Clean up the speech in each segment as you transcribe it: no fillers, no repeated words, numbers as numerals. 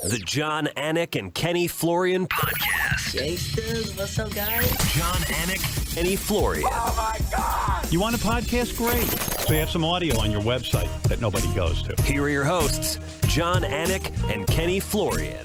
The John Anik and Kenny Florian podcast. Gangsters, what's up, guys? John Anik, Kenny Florian. Oh, my God! You want a podcast? Great. So you have some audio on your website that nobody goes to. Here are your hosts, John Anik and Kenny Florian.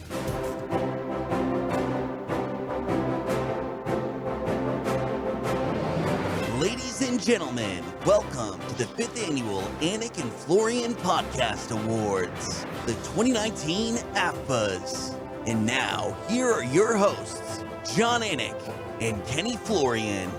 Ladies and gentlemen, welcome to the 5th annual Anik and Florian Podcast Awards, the 2019 AFPAs. And now, here are your hosts, John Anik and Kenny Florian.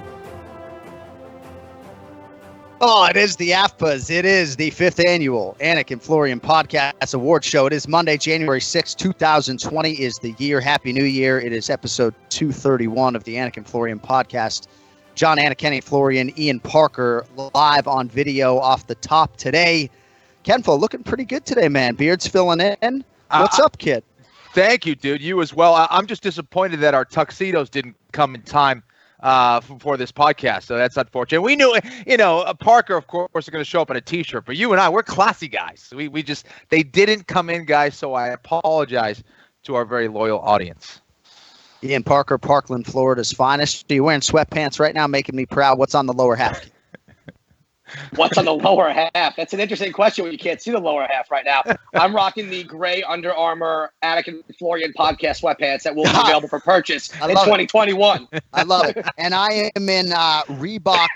Oh, it is the AFPAs. It is the 5th annual Anik and Florian Podcast Award Show. It is Monday, January 6, 2020 is the year. Happy New Year. It is episode 231 of the Anik and Florian Podcast. John Anik, Kenny Florian, Ian Parker live on video off the top today. Kenfo looking pretty good today, man. Beard's filling in. What's up, kid? Thank you, dude. You as well. I'm just disappointed that our tuxedos didn't come in time for this podcast, so that's unfortunate. We knew, Parker, of course, is going to show up in a T-shirt, but you and I, we're classy guys. They didn't come in, guys, so I apologize to our very loyal audience. Ian Parker, Parkland, Florida's finest. Are you wearing sweatpants right now, making me proud? What's on the lower half? What's on the lower half? That's an interesting question when you can't see the lower half right now. I'm rocking the gray Under Armour Anik and Florian podcast sweatpants that will be available for purchase in 2021. I love it. And I am in Reebok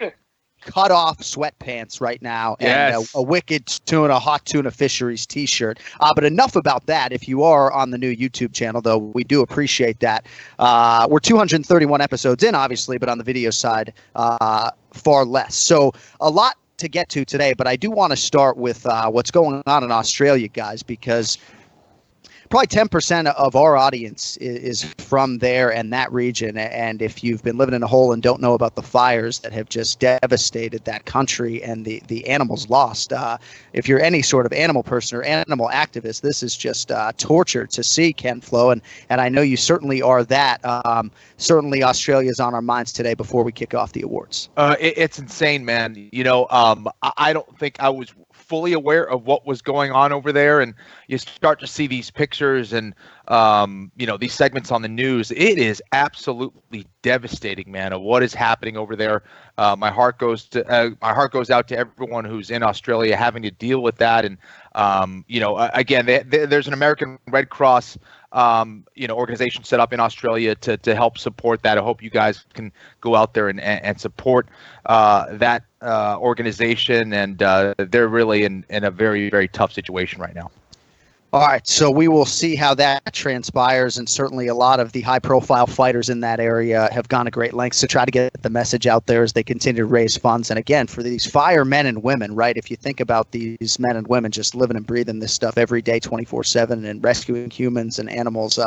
cut-off sweatpants right now, and yes. a wicked tuna, hot tuna fisheries t-shirt. But enough about that. If you are on the new YouTube channel, though, we do appreciate that. We're 231 episodes in, obviously, but on the video side, far less. So a lot to get to today, but I do want to start with what's going on in Australia, guys, because probably 10% of our audience is from there and that region. And if you've been living in a hole and don't know about the fires that have just devastated that country and the animals lost, if you're any sort of animal person or animal activist, this is just torture to see, Ken Flo. And I know you certainly are that. Certainly Australia's on our minds today before we kick off the awards. It's insane, man. I don't think I was fully aware of what was going on over there, and you start to see these pictures and these segments on the news. It is absolutely devastating, man, of what is happening over there. My heart goes out to everyone who's in Australia having to deal with that. And again, there's an American Red Cross organization set up in Australia to help support that. I hope you guys can go out there and support that organization. And they're really in a very, very tough situation right now. All right, so we will see how that transpires, and certainly a lot of the high-profile fighters in that area have gone to great lengths to try to get the message out there as they continue to raise funds. And again, for these firemen and women, right, if you think about these men and women just living and breathing this stuff every day, 24/7, and rescuing humans and animals,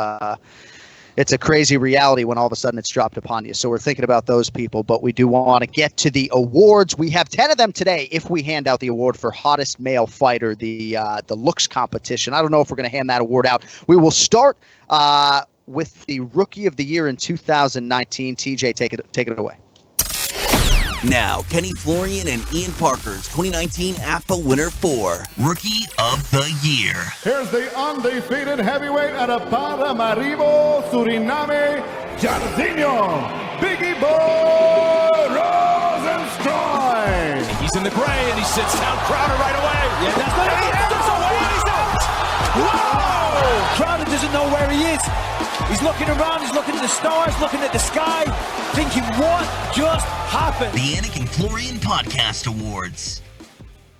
it's a crazy reality when all of a sudden it's dropped upon you. So we're thinking about those people, but we do want to get to the awards. We have 10 of them today if we hand out the award for hottest male fighter, the looks competition. I don't know if we're going to hand that award out. We will start with the Rookie of the Year in 2019. TJ, take it away. Now, Kenny Florian and Ian Parker's 2019 AFPA winner for Rookie of the Year. Here's the undefeated heavyweight out of Paramaribo, Suriname, Jairzinho, Biggie Boy Rosenstruck. He's in the gray and he sits down Crowder right away. Yeah, that's not it. He's away and he's out. Whoa! Crowder doesn't know where he is. He's looking around, he's looking at the stars, looking at the sky, thinking, what just happened? The Anik and Florian Podcast Awards.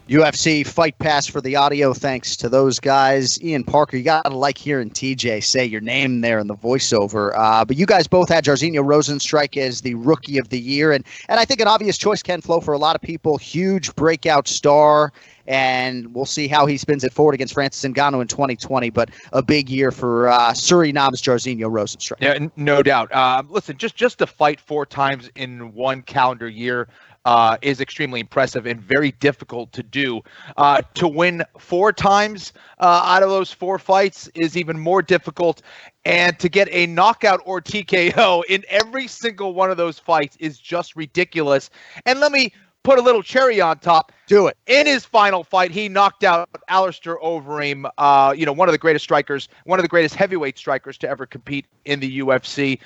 UFC Fight Pass for the audio, thanks to those guys. Ian Parker, you got to like hearing TJ say your name there in the voiceover. But you guys both had Jairzinho Rosenstruck as the Rookie of the Year. And I think an obvious choice, Ken Flo, for a lot of people. Huge breakout star. And we'll see how he spins it forward against Francis Ngannou in 2020. But a big year for Suriname's Jairzinho Rosenstruck. Yeah, no doubt. Listen, just to fight 4 times in one calendar year is extremely impressive and very difficult to do. To win 4 times out of those 4 fights is even more difficult. And to get a knockout or TKO in every single one of those fights is just ridiculous. And let me put a little cherry on top. Do it. In his final fight, he knocked out Alistair Overeem, one of the greatest strikers, one of the greatest heavyweight strikers to ever compete in the UFC,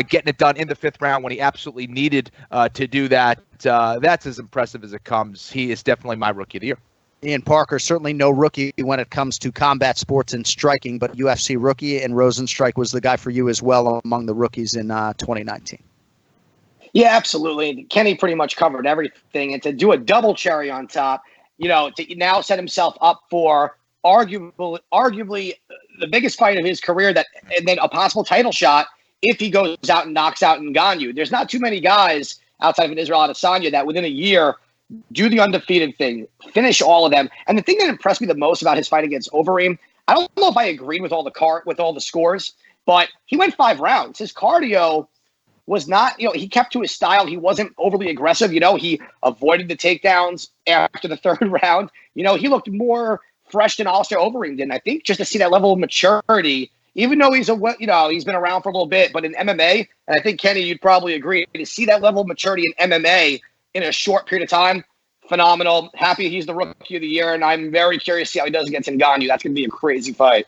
getting it done in the 5th round when he absolutely needed to do that. That's as impressive as it comes. He is definitely my Rookie of the Year. Ian Parker, certainly no rookie when it comes to combat sports and striking, but UFC rookie, and Rosenstrike was the guy for you as well among the rookies in 2019. Yeah, absolutely. Kenny pretty much covered everything. And to do a double cherry on top, to now set himself up for arguably the biggest fight of his career, and then a possible title shot if he goes out and knocks out Ngannou. There's not too many guys outside of an Israel Adesanya that within a year do the undefeated thing, finish all of them. And the thing that impressed me the most about his fight against Overeem, I don't know if I agreed with all the scores, but he went 5 rounds. His cardio was not, he kept to his style. He wasn't overly aggressive. He avoided the takedowns after the 3rd round. He looked more fresh than Alistair Overeem did. And I think just to see that level of maturity, even though he's been around for a little bit, but in MMA, and I think Kenny, you'd probably agree, to see that level of maturity in MMA in a short period of time, phenomenal. Happy he's the Rookie of the Year, and I'm very curious to see how he does against Ngannou. That's going to be a crazy fight.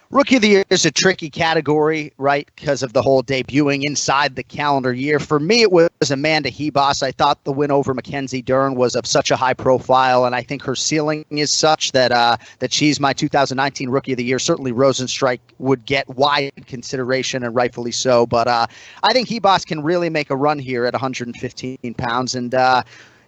Rookie of the Year is a tricky category, right, because of the whole debuting inside the calendar year. For me, it was Amanda Hebos. I thought the win over Mackenzie Dern was of such a high profile, and I think her ceiling is such that she's my 2019 Rookie of the Year. Certainly Rosenstrike would get wide consideration, and rightfully so, but I think Hebos can really make a run here at 115 pounds, and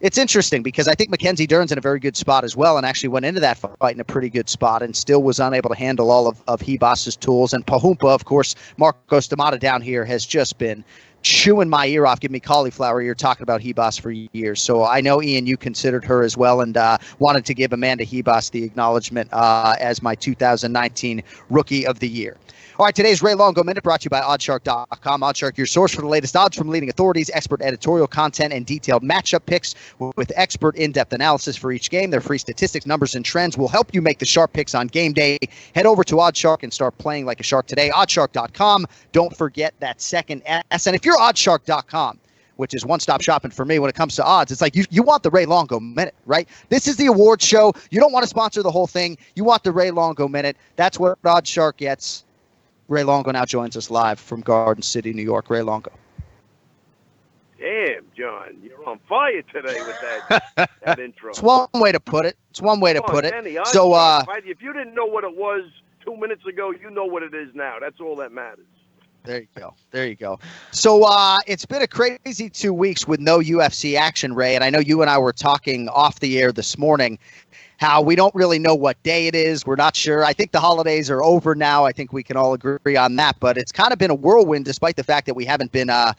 it's interesting because I think Mackenzie Dern's in a very good spot as well, and actually went into that fight in a pretty good spot and still was unable to handle all of Hebos's tools. And Pahumpa, of course, Marcos D'Amata down here has just been chewing my ear off, giving me cauliflower ear talking about Hebos for years. So I know, Ian, you considered her as well, and wanted to give Amanda Hebos the acknowledgement as my 2019 Rookie of the Year. All right, today's Ray Longo Minute brought to you by Oddshark.com. Oddshark, your source for the latest odds from leading authorities, expert editorial content, and detailed matchup picks with expert in-depth analysis for each game. Their free statistics, numbers, and trends will help you make the sharp picks on game day. Head over to Oddshark and start playing like a shark today. Oddshark.com. Don't forget that second S. And if you're Oddshark.com, which is one-stop shopping for me when it comes to odds, it's like you want the Ray Longo Minute, right? This is the awards show. You don't want to sponsor the whole thing. You want the Ray Longo Minute. That's what Oddshark gets. Ray Longo now joins us live from Garden City, New York. Ray Longo. Damn, John, you're on fire today with that intro. It's one way to put it. Kenny, So, if you didn't know what it was 2 minutes ago, you know what it is now. That's all that matters. There you go. So it's been a crazy 2 weeks with no UFC action, Ray. And I know you and I were talking off the air this morning how we don't really know what day it is. We're not sure. I think the holidays are over now. I think we can all agree on that. But it's kind of been a whirlwind, despite the fact that we haven't been on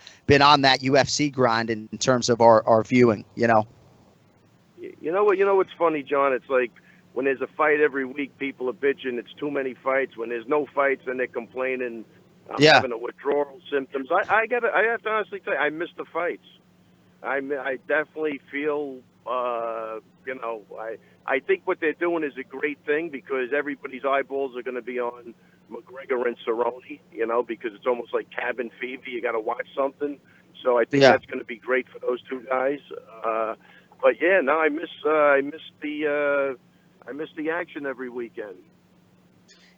that UFC grind in terms of our viewing. You know what's funny, John? It's like when there's a fight every week, people are bitching. It's too many fights. When there's no fights, then they're complaining. I'm having a withdrawal symptoms. I have to honestly tell you, I miss the fights. I definitely feel, I think what they're doing is a great thing because everybody's eyeballs are going to be on McGregor and Cerrone, because it's almost like cabin fever. You got to watch something. So I think that's going to be great for those two guys. But yeah, no, I miss the action every weekend.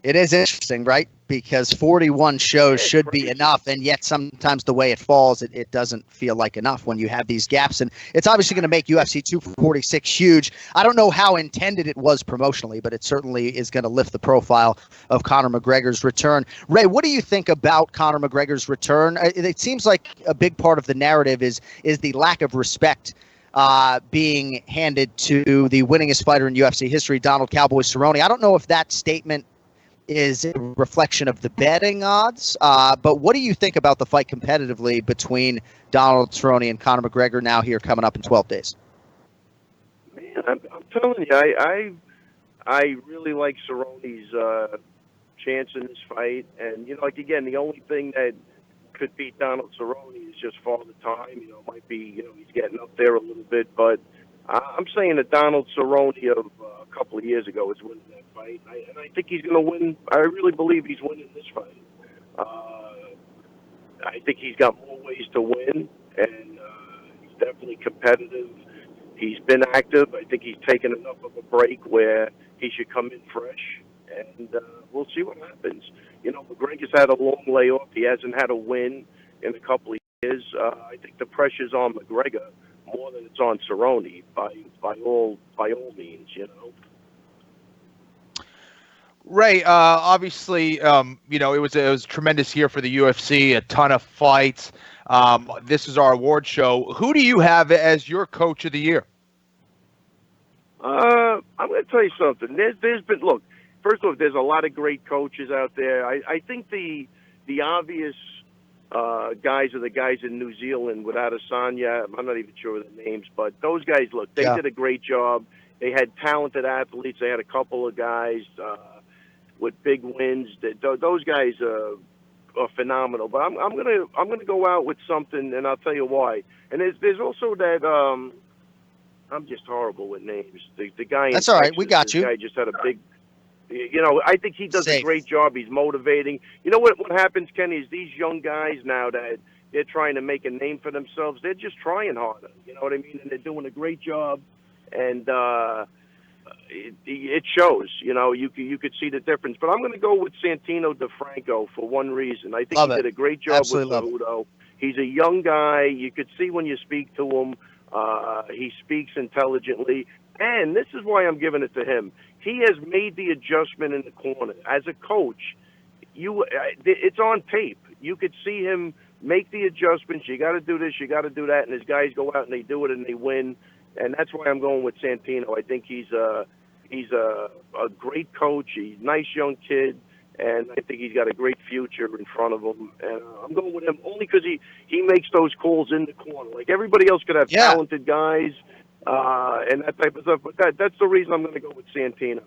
It is interesting, right? Because 41 shows should be enough, and yet sometimes the way it falls, it doesn't feel like enough when you have these gaps. And it's obviously going to make UFC 246 huge. I don't know how intended it was promotionally, but it certainly is going to lift the profile of Conor McGregor's return. Ray, what do you think about Conor McGregor's return? It seems like a big part of the narrative is the lack of respect being handed to the winningest fighter in UFC history, Donald Cowboy Cerrone. I don't know if that statement is a reflection of the betting odds. But what do you think about the fight competitively between Donald Cerrone and Conor McGregor now here coming up in 12 days? Man, I'm telling you, I really like Cerrone's chance in this fight. And, again, the only thing that could beat Donald Cerrone is just Father Time. It might be, he's getting up there a little bit. But I'm saying that Donald Cerrone of a couple of years ago is winning that fight. And I think he's going to win. I really believe he's winning this fight. I think he's got more ways to win. And definitely competitive. He's been active. I think he's taken enough of a break where he should come in fresh, and we'll see what happens. You know, McGregor's had a long layoff. He hasn't had a win in a couple of years. I think the pressure's on McGregor more than it's on Cerrone by all means, you know. Ray, obviously, you know, it was a tremendous year for the UFC, a ton of fights. This is our award show. Who do you have as your coach of the year? I'm going to tell you something. There's been, look, first off, there's a lot of great coaches out there. I think the obvious guys are the guys in New Zealand with Adesanya. I'm not even sure of the names, but those guys, look, they did a great job. They had talented athletes. They had a couple of guys with big wins. Those guys are phenomenal. But I'm gonna go out with something, and I'll tell you why. And there's also that I'm just horrible with names. The guy. That's all right. We got you. The guy just had a big. You know, I think he does a great job. He's motivating. You know what happens, Kenny, is these young guys now that they're trying to make a name for themselves, they're just trying harder. You know what I mean? And they're doing a great job. And it shows. You know, you could see the difference. But I'm going to go with Santino DeFranco for one reason. I think he did a great job with Cejudo. He's a young guy. You could see when you speak to him, he speaks intelligently. And this is why I'm giving it to him. He has made the adjustment in the corner. As a coach, it's on tape. You could see him make the adjustments. You got to do this, you got to do that, and his guys go out and they do it and they win. And that's why I'm going with Santino. I think he's a great coach. He's a nice young kid, and I think he's got a great future in front of him. And I'm going with him only because he makes those calls in the corner. Like everybody else could have talented guys and that type of stuff, but that's the reason I'm going to go with Santino.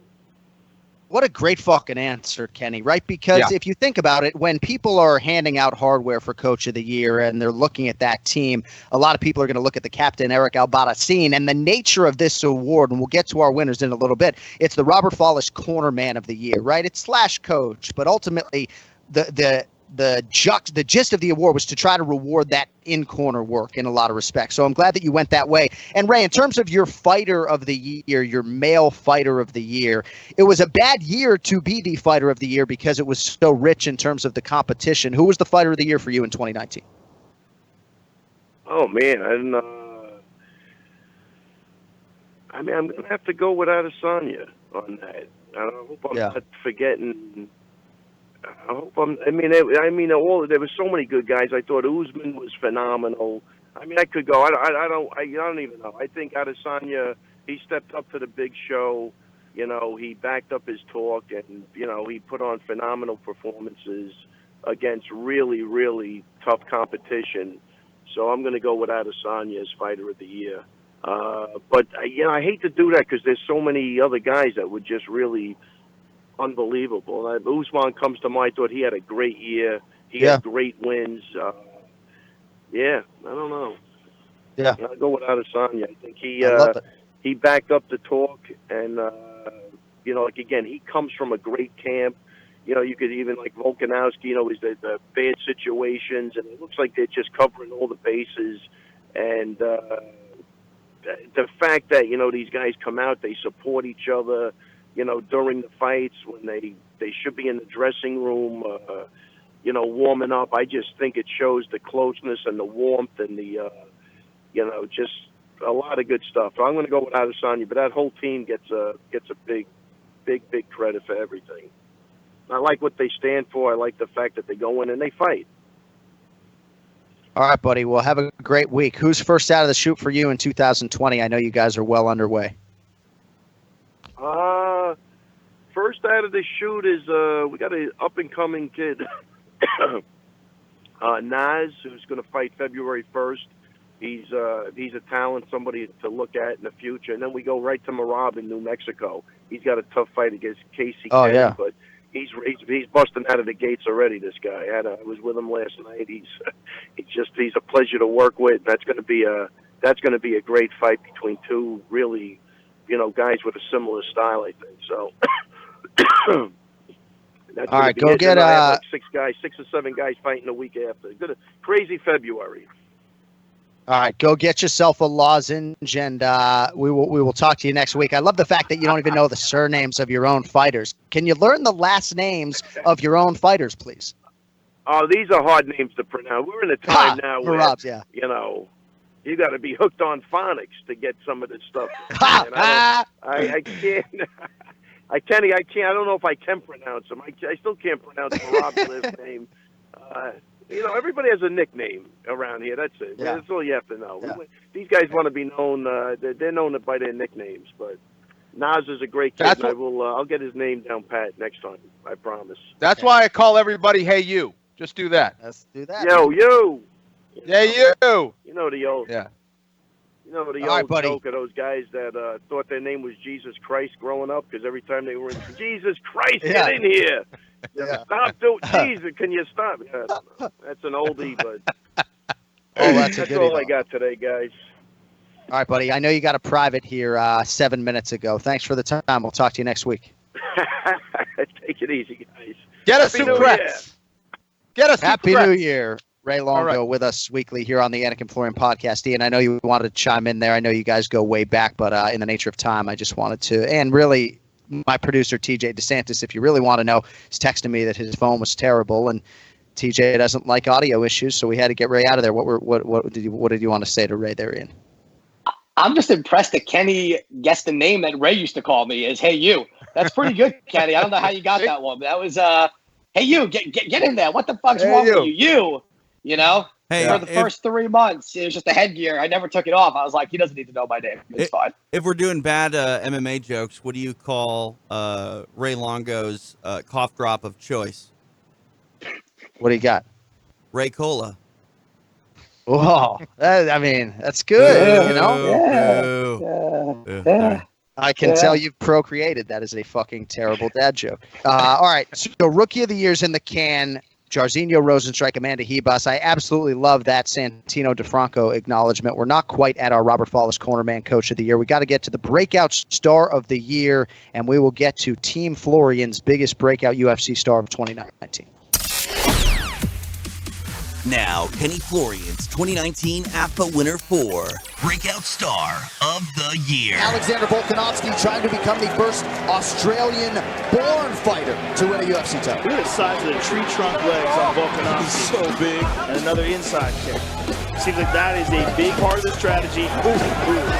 What a great fucking answer, Kenny, right? Because if you think about it, when people are handing out hardware for Coach of the Year and they're looking at that team, a lot of people are going to look at the captain, Eric Albarracin, and the nature of this award, and we'll get to our winners in a little bit, it's the Robert Follish Corner Man of the Year, right? It's / coach, but ultimately the gist of the award was to try to reward that in-corner work in a lot of respects. So I'm glad that you went that way. And Ray, in terms of your fighter of the year, your male fighter of the year, it was a bad year to be the fighter of the year because it was so rich in terms of the competition. Who was the fighter of the year for you in 2019? Oh, man. I'm going to have to go with Adesanya on that. I hope I'm not forgetting... there were so many good guys. I thought Usman was phenomenal. I mean, I could go. I don't even know. I think Adesanya, he stepped up to the big show. You know, he backed up his talk, and you know, he put on phenomenal performances against really, really tough competition. So I'm going to go with Adesanya as fighter of the year. But you know, I hate to do that because there's so many other guys that would just really. Unbelievable. Usman comes to mind. I thought he had a great year. He had great wins. I don't know. Yeah, I'll go with Adesanya. I think he backed up the talk, and you know, like again, he comes from a great camp. You know, you could even like Volkanovski. You know, he's the bad situations, and it looks like they're just covering all the bases. And the fact that you know these guys come out, they support each other. You know, during the fights when they should be in the dressing room, you know, warming up. I just think it shows the closeness and the warmth and the, you know, just a lot of good stuff. So I'm going to go with Adesanya, but that whole team gets a big credit for everything. I like what they stand for. I like the fact that they go in and they fight. All right, buddy. Well, have a great week. Who's first out of the chute for you in 2020? I know you guys are well underway. First out of the chute is we got an up-and-coming kid, Naz, who's going to fight February 1st. He's a talent, somebody to look at in the future. And then we go right to Marab in New Mexico. He's got a tough fight against Casey Kenny, but he's busting out of the gates already. This guy, I was with him last night. He's a pleasure to work with. That's going to be a great fight between two really. You know, guys with a similar style, I think. So, that's all right. Go get like 6 or 7 guys fighting the week after. Crazy February. All right, go get yourself a lozenge, and we will talk to you next week. I love the fact that you don't even know the surnames of your own fighters. Can you learn the last names of your own fighters, please? Oh, these are hard names to pronounce. We're in a time now where, Rob's, yeah. you know, you got to be hooked on phonics to get some of this stuff. And I can't. Kenny, I can't. I don't know if I can pronounce them. I still can't pronounce Rob's last name. You know, everybody has a nickname around here. That's it. Yeah. That's all you have to know. Yeah. These guys want to be known. They're known by their nicknames. But Nas is a great kid. And I'll get his name down pat next time. I promise. That's why I call everybody "Hey you." Just do that. Let's do that. Yo, you. Yeah, you. You know the old. Yeah. You know the All right, old buddy. joke of those guys that thought their name was Jesus Christ growing up because every time they were in, Jesus Christ, get in here. Yeah. Stop doing Jesus. Can you stop? Yeah, that's an oldie, but that's all I got today, guys. All right, buddy. I know you got a private here 7 minutes ago. Thanks for the time. We'll talk to you next week. Take it easy, guys. Get us Happy some New Year. cracks. Get us Happy some New cracks. Year. Ray Longo with us weekly here on the Anik and Florian podcast. Ian, I know you wanted to chime in there. I know you guys go way back, but in the nature of time, I just wanted to. And really, my producer, TJ DeSantis, if you really want to know, is texting me that his phone was terrible, and TJ doesn't like audio issues, so we had to get Ray out of there. What did you want to say to Ray there, Ian? I'm just impressed that Kenny guessed the name that Ray used to call me is Hey You. That's pretty good, Kenny. I don't know how you got that one, but that was Hey You, get in there. What the fuck's wrong with you? You know? Hey, for the first 3 months, it was just a headgear. I never took it off. I was like, he doesn't need to know my name. It's fine. If we're doing bad MMA jokes, what do you call Ray Longo's cough drop of choice? What do you got? Ray Cola. Oh, I mean, that's good, you know? Yeah. I can tell you've procreated. That is a fucking terrible dad joke. All right, so Rookie of the Year's in the can. Jairzinho Rosenstrike, Amanda Hebus. I absolutely love that Santino DeFranco acknowledgement. We're not quite at our Robert Follis Cornerman Coach of the Year. We got to get to the Breakout Star of the Year, and we will get to Team Florian's biggest breakout UFC star of 2019. Now, Kenny Florian's 2019 AFPA winner for Breakout Star of the Year. Alexander Volkanovski trying to become the first Australian-born fighter to win a UFC title. Look at the size of the tree trunk legs on Volkanovski. He's so big. And another inside kick. Seems like that is a big part of the strategy.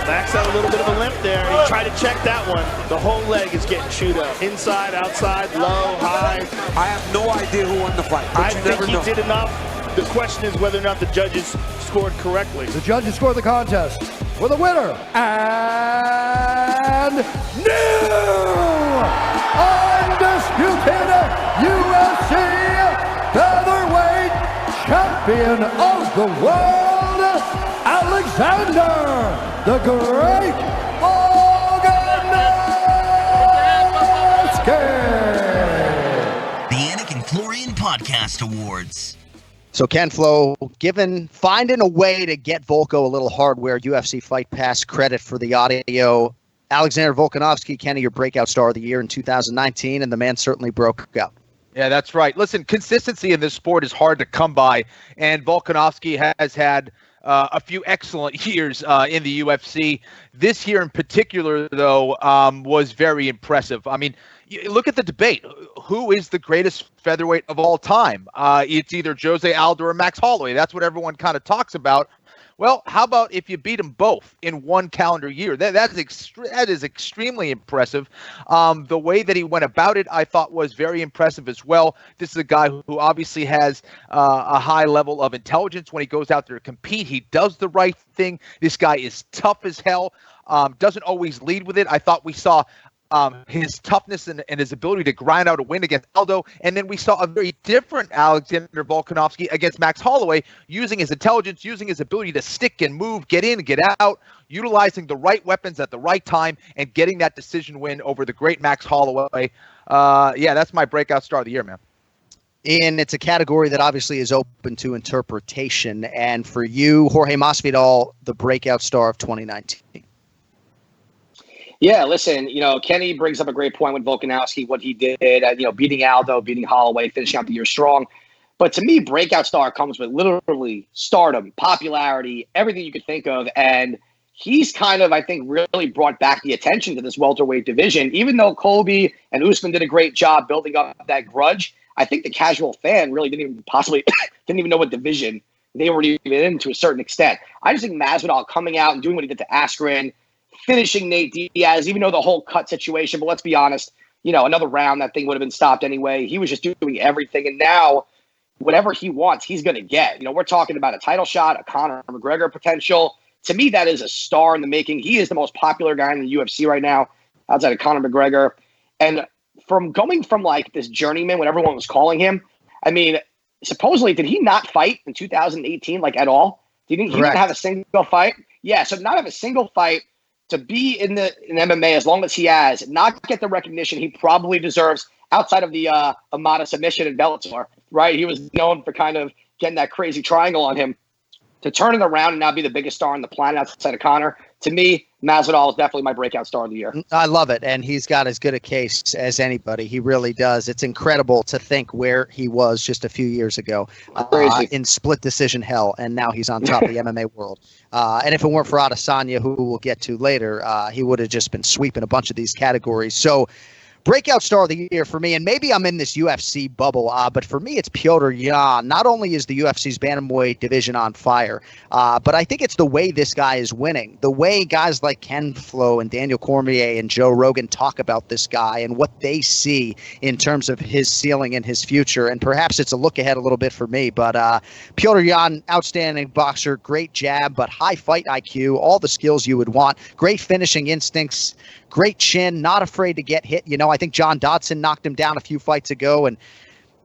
Max had a little bit of a limp there. He tried to check that one. The whole leg is getting chewed up. Inside, outside, low, high. I have no idea who won the fight. I think he did enough. The question is whether or not the judges scored correctly. The judges score the contest for the winner and new undisputed UFC featherweight champion of the world, Alexander the Great Volkanovski. The Anik and Florian Podcast Awards. So Ken Flo, finding a way to get Volko a little hardware UFC Fight Pass credit for the audio. Alexander Volkanovski, Kenny, your breakout star of the year in 2019, and the man certainly broke out. Yeah, that's right. Listen, consistency in this sport is hard to come by, and Volkanovski has had a few excellent years in the UFC. This year in particular, though, was very impressive. I mean, look at the debate. Who is the greatest featherweight of all time? It's either Jose Aldo or Max Holloway. That's what everyone kind of talks about. Well, how about if you beat them both in one calendar year? That is extremely impressive. The way that he went about it, I thought, was very impressive as well. This is a guy who obviously has a high level of intelligence when he goes out there to compete. He does the right thing. This guy is tough as hell. Doesn't always lead with it. I thought we saw his toughness and his ability to grind out a win against Aldo. And then we saw a very different Alexander Volkanovski against Max Holloway, using his intelligence, using his ability to stick and move, get in, get out, utilizing the right weapons at the right time, and getting that decision win over the great Max Holloway. Yeah, that's my breakout star of the year, man. And it's a category that obviously is open to interpretation. And for you, Jorge Masvidal, the breakout star of 2019. Yeah, listen, Kenny brings up a great point with Volkanovski, what he did, beating Aldo, beating Holloway, finishing out the year strong. But to me, breakout star comes with literally stardom, popularity, everything you could think of. And he's kind of, I think, really brought back the attention to this welterweight division. Even though Colby and Usman did a great job building up that grudge, I think the casual fan really didn't even know what division they were even in to a certain extent. I just think Masvidal coming out and doing what he did to Askren, finishing Nate Diaz, even though the whole cut situation, but let's be honest, another round, that thing would have been stopped anyway. He was just doing everything. And now, whatever he wants, he's going to get. We're talking about a title shot, a Conor McGregor potential. To me, that is a star in the making. He is the most popular guy in the UFC right now, outside of Conor McGregor. And from going from like this journeyman, when everyone was calling him, I mean, supposedly, did he not fight in 2018, like at all? Did he not have a single fight? Yeah, so not have a single fight, to be in MMA as long as he has, not get the recognition he probably deserves outside of the Amada submission in Bellator, right? He was known for kind of getting that crazy triangle on him. To turn it around and now be the biggest star on the planet outside of Conor, to me, Masvidal is definitely my breakout star of the year. I love it, and he's got as good a case as anybody. He really does. It's incredible to think where he was just a few years ago in split decision hell, and now he's on top of the MMA world. And if it weren't for Adesanya, who we'll get to later, he would have just been sweeping a bunch of these categories. So, breakout star of the year for me, and maybe I'm in this UFC bubble, but for me it's Petr Yan. Not only is the UFC's bantamweight division on fire, but I think it's the way this guy is winning. The way guys like Ken Flo and Daniel Cormier and Joe Rogan talk about this guy and what they see in terms of his ceiling and his future. And perhaps it's a look ahead a little bit for me, but Petr Yan, outstanding boxer, great jab, but high fight IQ, all the skills you would want, great finishing instincts, great chin, not afraid to get hit. I think John Dodson knocked him down a few fights ago, and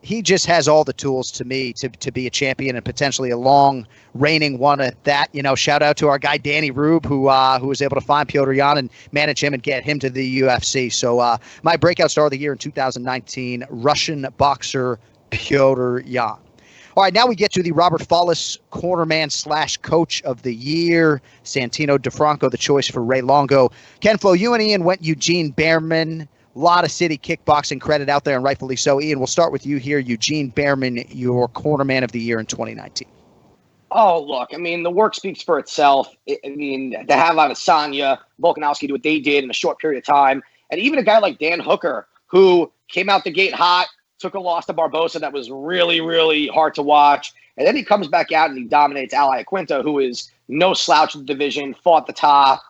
he just has all the tools to me to be a champion and potentially a long reigning one at that. Shout out to our guy Danny Rube, who was able to find Petr Yan and manage him and get him to the UFC. So my breakout star of the year in 2019, Russian boxer Petr Yan. All right, now we get to the Robert Follis cornerman / coach of the year. Santino DeFranco, the choice for Ray Longo. Ken Flo, you and Ian went Eugene Behrman. A lot of city kickboxing credit out there, and rightfully so. Ian, we'll start with you here. Eugene Behrman, your cornerman of the year in 2019. Oh, look, I mean, the work speaks for itself. To have Adesanya, Volkanovski do what they did in a short period of time, and even a guy like Dan Hooker, who came out the gate hot, took a loss to Barbosa that was really, really hard to watch. And then he comes back out and he dominates Ally Quinta, who is no slouch in the division, fought the top.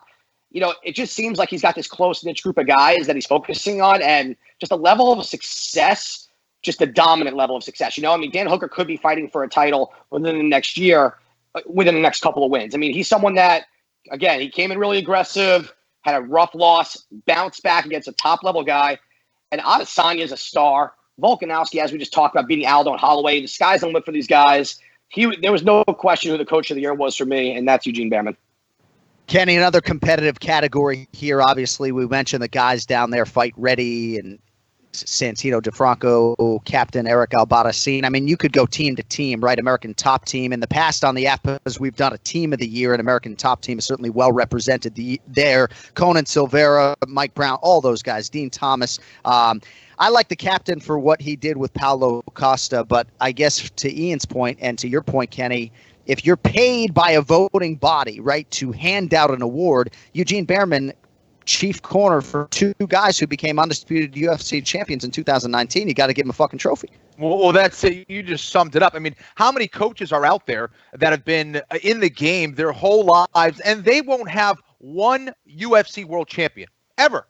It just seems like he's got this close-knit group of guys that he's focusing on, and just a level of success, just a dominant level of success. Dan Hooker could be fighting for a title within the next year, within the next couple of wins. He's someone that, again, he came in really aggressive, had a rough loss, bounced back against a top-level guy, and Adesanya is a star. Volkanovski, as we just talked about, beating Aldo and Holloway. The sky's the limit for these guys. There was no question who the coach of the year was for me, and that's Eugene Behrman. Kenny, another competitive category here. Obviously, we mentioned the guys down there, Fight Ready, and Santino DeFranco, Captain Eric Albarracin. You could go team to team, right? American Top Team. In the past on the AFPAs, we've done a Team of the Year, and American Top Team is certainly well represented there. Conan Silveira, Mike Brown, all those guys, Dean Thomas. I like the captain for what he did with Paulo Costa, but I guess to Ian's point and to your point, Kenny, if you're paid by a voting body, right, to hand out an award, Eugene Behrman, chief corner for two guys who became undisputed UFC champions in 2019, you got to give him a fucking trophy. Well, that's it. You just summed it up. How many coaches are out there that have been in the game their whole lives, and they won't have one UFC world champion ever?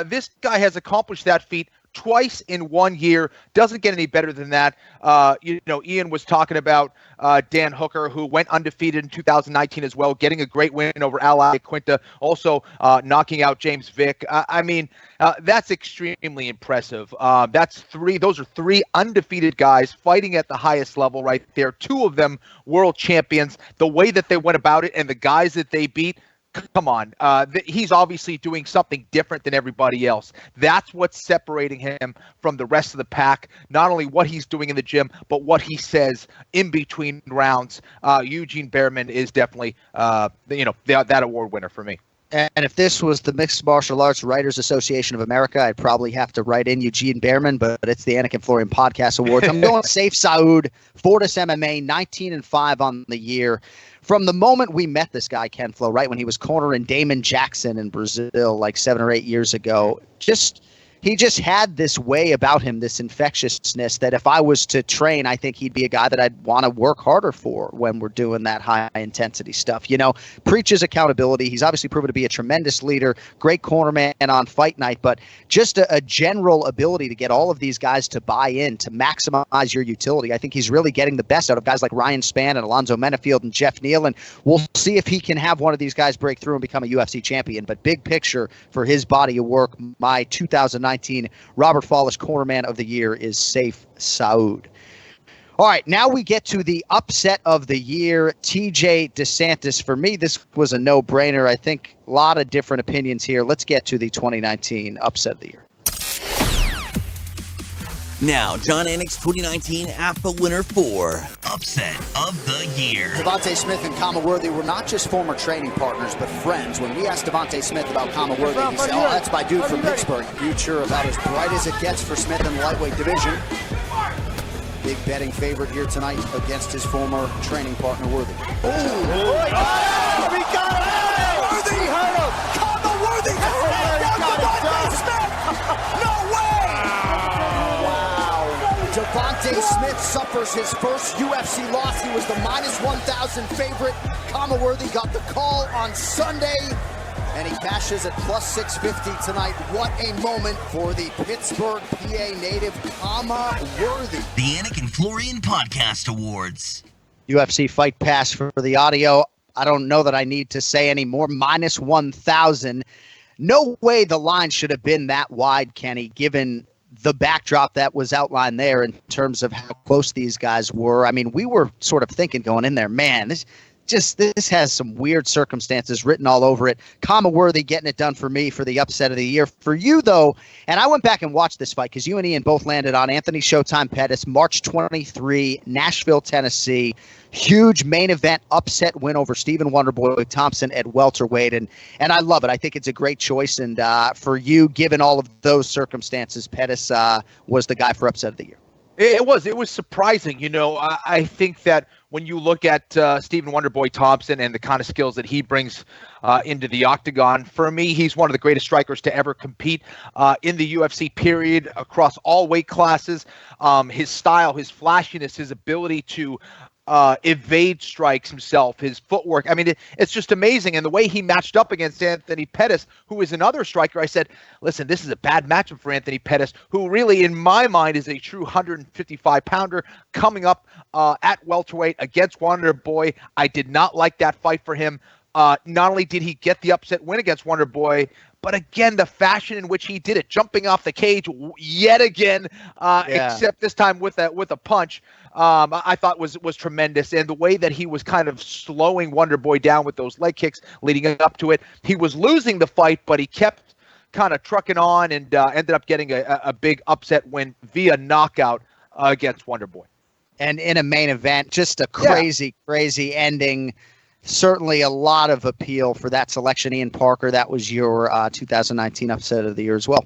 This guy has accomplished that feat twice in 1 year. Doesn't get any better than that. Ian was talking about Dan Hooker, who went undefeated in 2019 as well, getting a great win over Ally Quinta, also knocking out James Vick. That's extremely impressive. Those are three undefeated guys fighting at the highest level right there. Two of them world champions. The way that they went about it and the guys that they beat, come on. He's obviously doing something different than everybody else. That's what's separating him from the rest of the pack. Not only what he's doing in the gym, but what he says in between rounds. Eugene Behrman is definitely, that award winner for me. And if this was the Mixed Martial Arts Writers Association of America, I'd probably have to write in Eugene Behrman, but it's the Anik Florian Podcast Awards. I'm going Safe Saud, Fortis MMA, 19-5 on the year. From the moment we met this guy, Ken Flo, right when he was cornering Damon Jackson in Brazil like 7 or 8 years ago, he just had this way about him, this infectiousness that if I was to train, I think he'd be a guy that I'd want to work harder for when we're doing that high intensity stuff. You know, preaches accountability. He's obviously proven to be a tremendous leader, great cornerman on fight night, but just a general ability to get all of these guys to buy in, to maximize your utility. I think he's really getting the best out of guys like Ryan Spann and Alonzo Menefield and Jeff Neal, and we'll see if he can have one of these guys break through and become a UFC champion. But big picture for his body of work, my 2019 Robert Follis Cornerman of the Year is Safe Saud. All right, now we get to the upset of the year, TJ DeSantis. For me, this was a no-brainer. I think a lot of different opinions here. Let's get to the 2019 upset of the year. Now, John Anik's 2019 AFA winner for Upset of the Year. Devontae Smith and Kama Worthy were not just former training partners, but friends. When we asked Devontae Smith about Kama Worthy, he said, "Oh, that's my dude from Pittsburgh." Future about as bright as it gets for Smith in the lightweight division. Big betting favorite here tonight against his former training partner, Worthy. Oh, he got him! Worthy! He hurt him! Kama Worthy! Devontae Smith! No way! Devontae Smith suffers his first UFC loss. He was the minus 1,000 favorite. Kama Worthy got the call on Sunday, and he cashes at plus 650 tonight. What a moment for the Pittsburgh, PA native Kama Worthy. The Anik and Florian Podcast Awards. UFC Fight Pass for the audio. I don't know that I need to say any more. Minus 1,000. No way the line should have been that wide, Kenny, given the backdrop that was outlined there in terms of how close these guys were. I mean, we were sort of thinking going in there, man, this has some weird circumstances written all over it. Kama Worthy getting it done for me for the upset of the year. For you, though, and I went back and watched this fight because you and Ian both landed on Anthony Showtime Pettis, March 23, Nashville, Tennessee. Huge main event upset win over Stephen Wonderboy Thompson at welterweight, and I love it. I think it's a great choice, and for you, given all of those circumstances, Pettis was the guy for upset of the year. It was surprising. You know, I think that when you look at Stephen Wonderboy Thompson and the kind of skills that he brings into the octagon, for me, he's one of the greatest strikers to ever compete in the UFC, period, across all weight classes. His style, his flashiness, his ability to evade strikes himself, his footwork. I mean, it's just amazing. And the way he matched up against Anthony Pettis, who is another striker, I said, listen, this is a bad matchup for Anthony Pettis, who really, in my mind, is a true 155-pounder coming up at welterweight against Wonderboy. I did not like that fight for him. Not only did he get the upset win against Wonderboy, but again, the fashion in which he did it, jumping off the cage yet again, except this time with a punch, I thought was tremendous. And the way that he was kind of slowing Wonderboy down with those leg kicks leading up to it, he was losing the fight, but he kept kind of trucking on and ended up getting a big upset win via knockout against Wonderboy. And in a main event, just a crazy ending. Certainly a lot of appeal for that selection. Ian Parker, that was your 2019 upset of the year as well.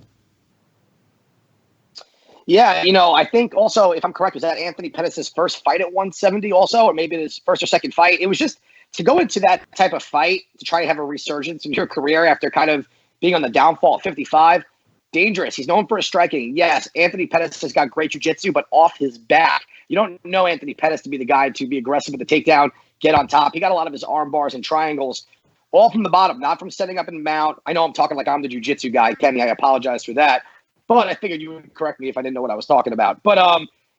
Yeah, you know, I think also, if I'm correct, was that Anthony Pettis' first fight at 170 also, or maybe his first or second fight? It was just to go into that type of fight, to try to have a resurgence in your career after kind of being on the downfall at 55. Dangerous. He's known for his striking. Yes, Anthony Pettis has got great jiu-jitsu, but off his back. You don't know Anthony Pettis to be the guy to be aggressive with the takedown, get on top. He got a lot of his arm bars and triangles all from the bottom, not from setting up and mount. I know I'm talking like I'm the jiu-jitsu guy, Kenny. I apologize for that. But I figured you would correct me if I didn't know what I was talking about. But,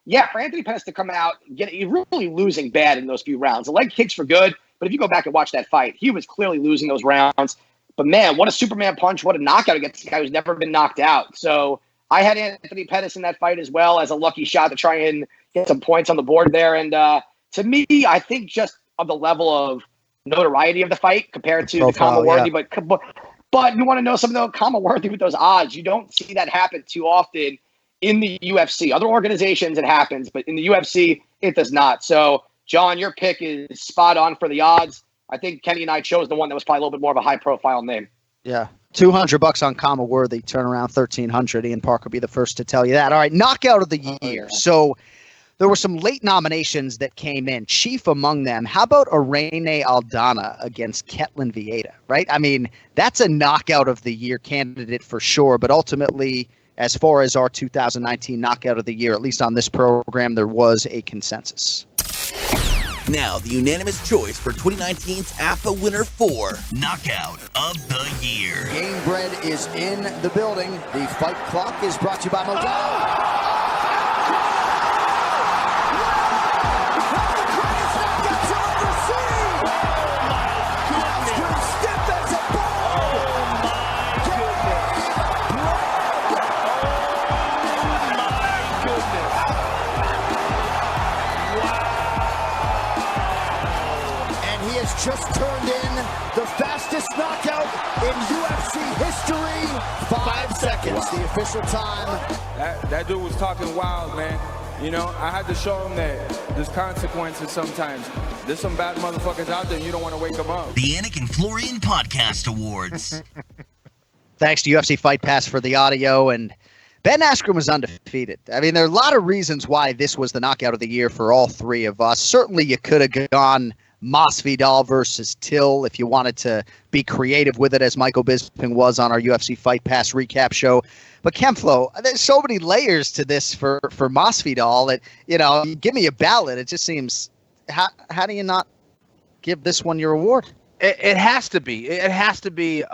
yeah, for Anthony Pettis to come out, you're really losing bad in those few rounds. The leg kicks were good, but if you go back and watch that fight, he was clearly losing those rounds. But, man, what a Superman punch, what a knockout against a guy who's never been knocked out. So I had Anthony Pettis in that fight as well as a lucky shot to try and get some points on the board there. And to me, I think just of the level of notoriety of the fight compared to the Kama Worthy, but you want to know something though, Kama Worthy with those odds, you don't see that happen too often in the UFC. Other organizations it happens, but in the UFC it does not. So, John, your pick is spot on for the odds. I think Kenny and I chose the one that was probably a little bit more of a high-profile name. Yeah. $200 on Kama Worthy, turn around 1,300. Ian Parker will be the first to tell you that. All right, knockout of the year. So there were some late nominations that came in. Chief among them. How about Irene Aldana against Ketlin Vieira, right? I mean, that's a knockout of the year candidate for sure. But ultimately, as far as our 2019 knockout of the year, at least on this program, there was a consensus. Now, the unanimous choice for 2019's AFA winner for Knockout of the Year. Game Bread is in the building. The fight clock is brought to you by Modelo. Just turned in the fastest knockout in UFC history. 5 seconds, wow. The official time. That dude was talking wild, man. You know, I had to show him that there's consequences sometimes. There's some bad motherfuckers out there, and you don't want to wake them up. The Anik and Florian Podcast Awards. Thanks to UFC Fight Pass for the audio, and Ben Askren was undefeated. I mean, there are a lot of reasons why this was the knockout of the year for all three of us. Certainly, you could have gone Masvidal versus Till if you wanted to be creative with it, as Michael Bisping was on our UFC Fight Pass recap show. But Kemflo, there's so many layers to this for Masvidal that, you know, give me a ballot. It just seems, how do you not give this one your award? It has to be. It has to be.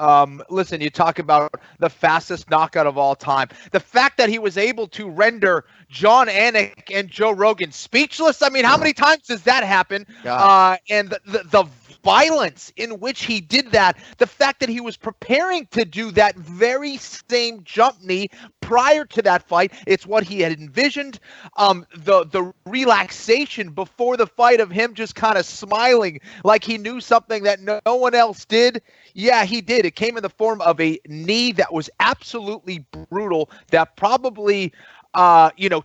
Listen, you talk about the fastest knockout of all time. The fact that he was able to render John Anik and Joe Rogan speechless. I mean, how many times does that happen? And the violence in which he did that, the fact that he was preparing to do that very same jump knee prior to that fight, it's what he had envisioned. The relaxation before the fight of him just kind of smiling like he knew something that no one else did. Yeah, he did. It came in the form of a knee that was absolutely brutal, that probably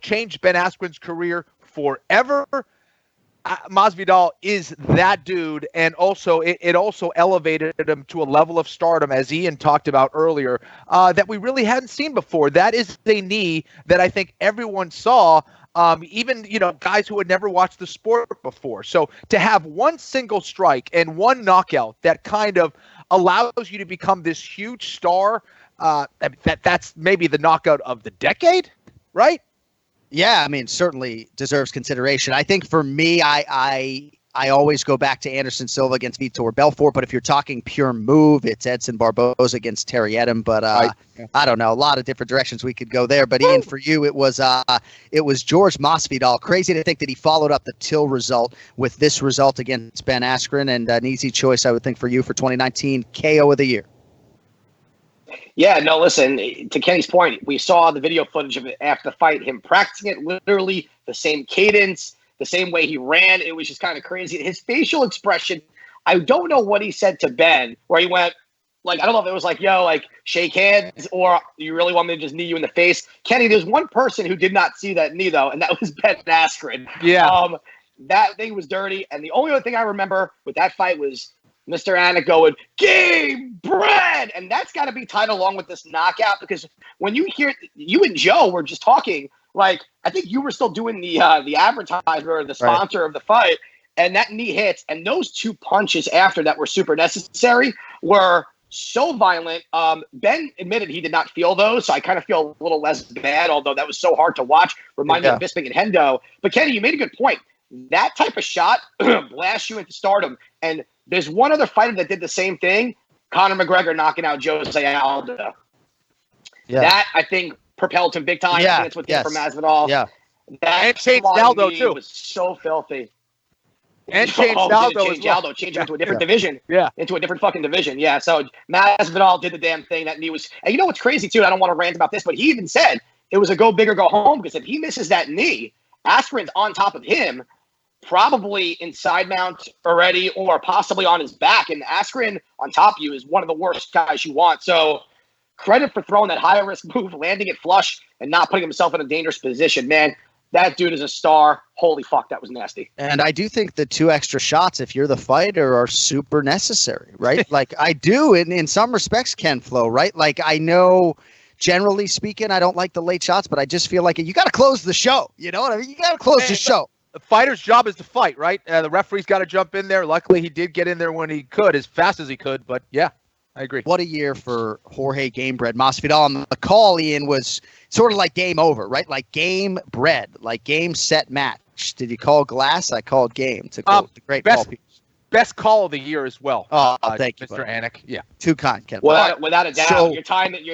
changed Ben Askren's career forever. Masvidal is that dude, and also it also elevated him to a level of stardom, as Ian talked about earlier, that we really hadn't seen before. That is a knee that I think everyone saw, even guys who had never watched the sport before. So to have one single strike and one knockout that kind of allows you to become this huge star, that's maybe the knockout of the decade, right? Yeah, I mean, certainly deserves consideration. I think for me, I always go back to Anderson Silva against Vitor Belfort, but if you're talking pure move, it's Edson Barboza against Terry Edom. But I don't know, a lot of different directions we could go there. But Ian, for you, it was George Masvidal. Crazy to think that he followed up the Till result with this result against Ben Askren, and an easy choice, I would think, for you for 2019 KO of the year. Yeah, no, listen, to Kenny's point, we saw the video footage of it after the fight, him practicing it, literally the same cadence, the same way he ran. It was just kind of crazy. His facial expression, I don't know what he said to Ben, where he went, I don't know if it was shake hands, or you really want me to just knee you in the face. Kenny, there's one person who did not see that knee, though, and that was Ben Askren. Yeah. That thing was dirty, and the only other thing I remember with that fight was Mr. Anik going, Game Bread! And that's got to be tied along with this knockout, because when you hear, you and Joe were just talking, I think you were still doing the advertiser or the sponsor of the fight, and that knee hits, and those two punches after that were super necessary, were so violent. Ben admitted he did not feel those, so I kind of feel a little less bad, although that was so hard to watch, reminding me of Bisping and Hendo. But Kenny, you made a good point. That type of shot blasts you into stardom, and there's one other fighter that did the same thing, Conor McGregor knocking out Jose Aldo. Yeah. That, I think, propelled him big time. Yeah. I think it's what did for Masvidal. Yeah. That changed Aldo, too. Was so filthy. And changed Aldo as well. Aldo, changed him into a different division. Yeah. Into a different fucking division. Yeah, so Masvidal did the damn thing. That knee was... And you know what's crazy, too? I don't want to rant about this, but he even said it was a go big or go home, because if he misses that knee, Askren's on top of him, probably in side mount already, or possibly on his back. And Askren on top of you is one of the worst guys you want. So credit for throwing that high risk move, landing it flush, and not putting himself in a dangerous position. Man, That dude is a star. Holy fuck, that was nasty. And I do think the 2 extra shots, if you're the fighter, are super necessary, right? Like I do in some respects, Ken Flo, right? Like I know, generally speaking, I don't like the late shots, but I just feel like you got to close the show. You know what I mean? You got to close the show. The fighter's job is to fight, right? The referee's got to jump in there. Luckily, he did get in there when he could, as fast as he could. But yeah, I agree. What a year for Jorge Gamebred Masvidal. And the call, Ian, was sort of like game over, right? Like game bread, like game set match. Did you call glass? I called game. To quote the great Paul Pierce. Best call of the year as well. Thank you, Mr. Anik. Yeah, too kind, Ken. Without a doubt, So- your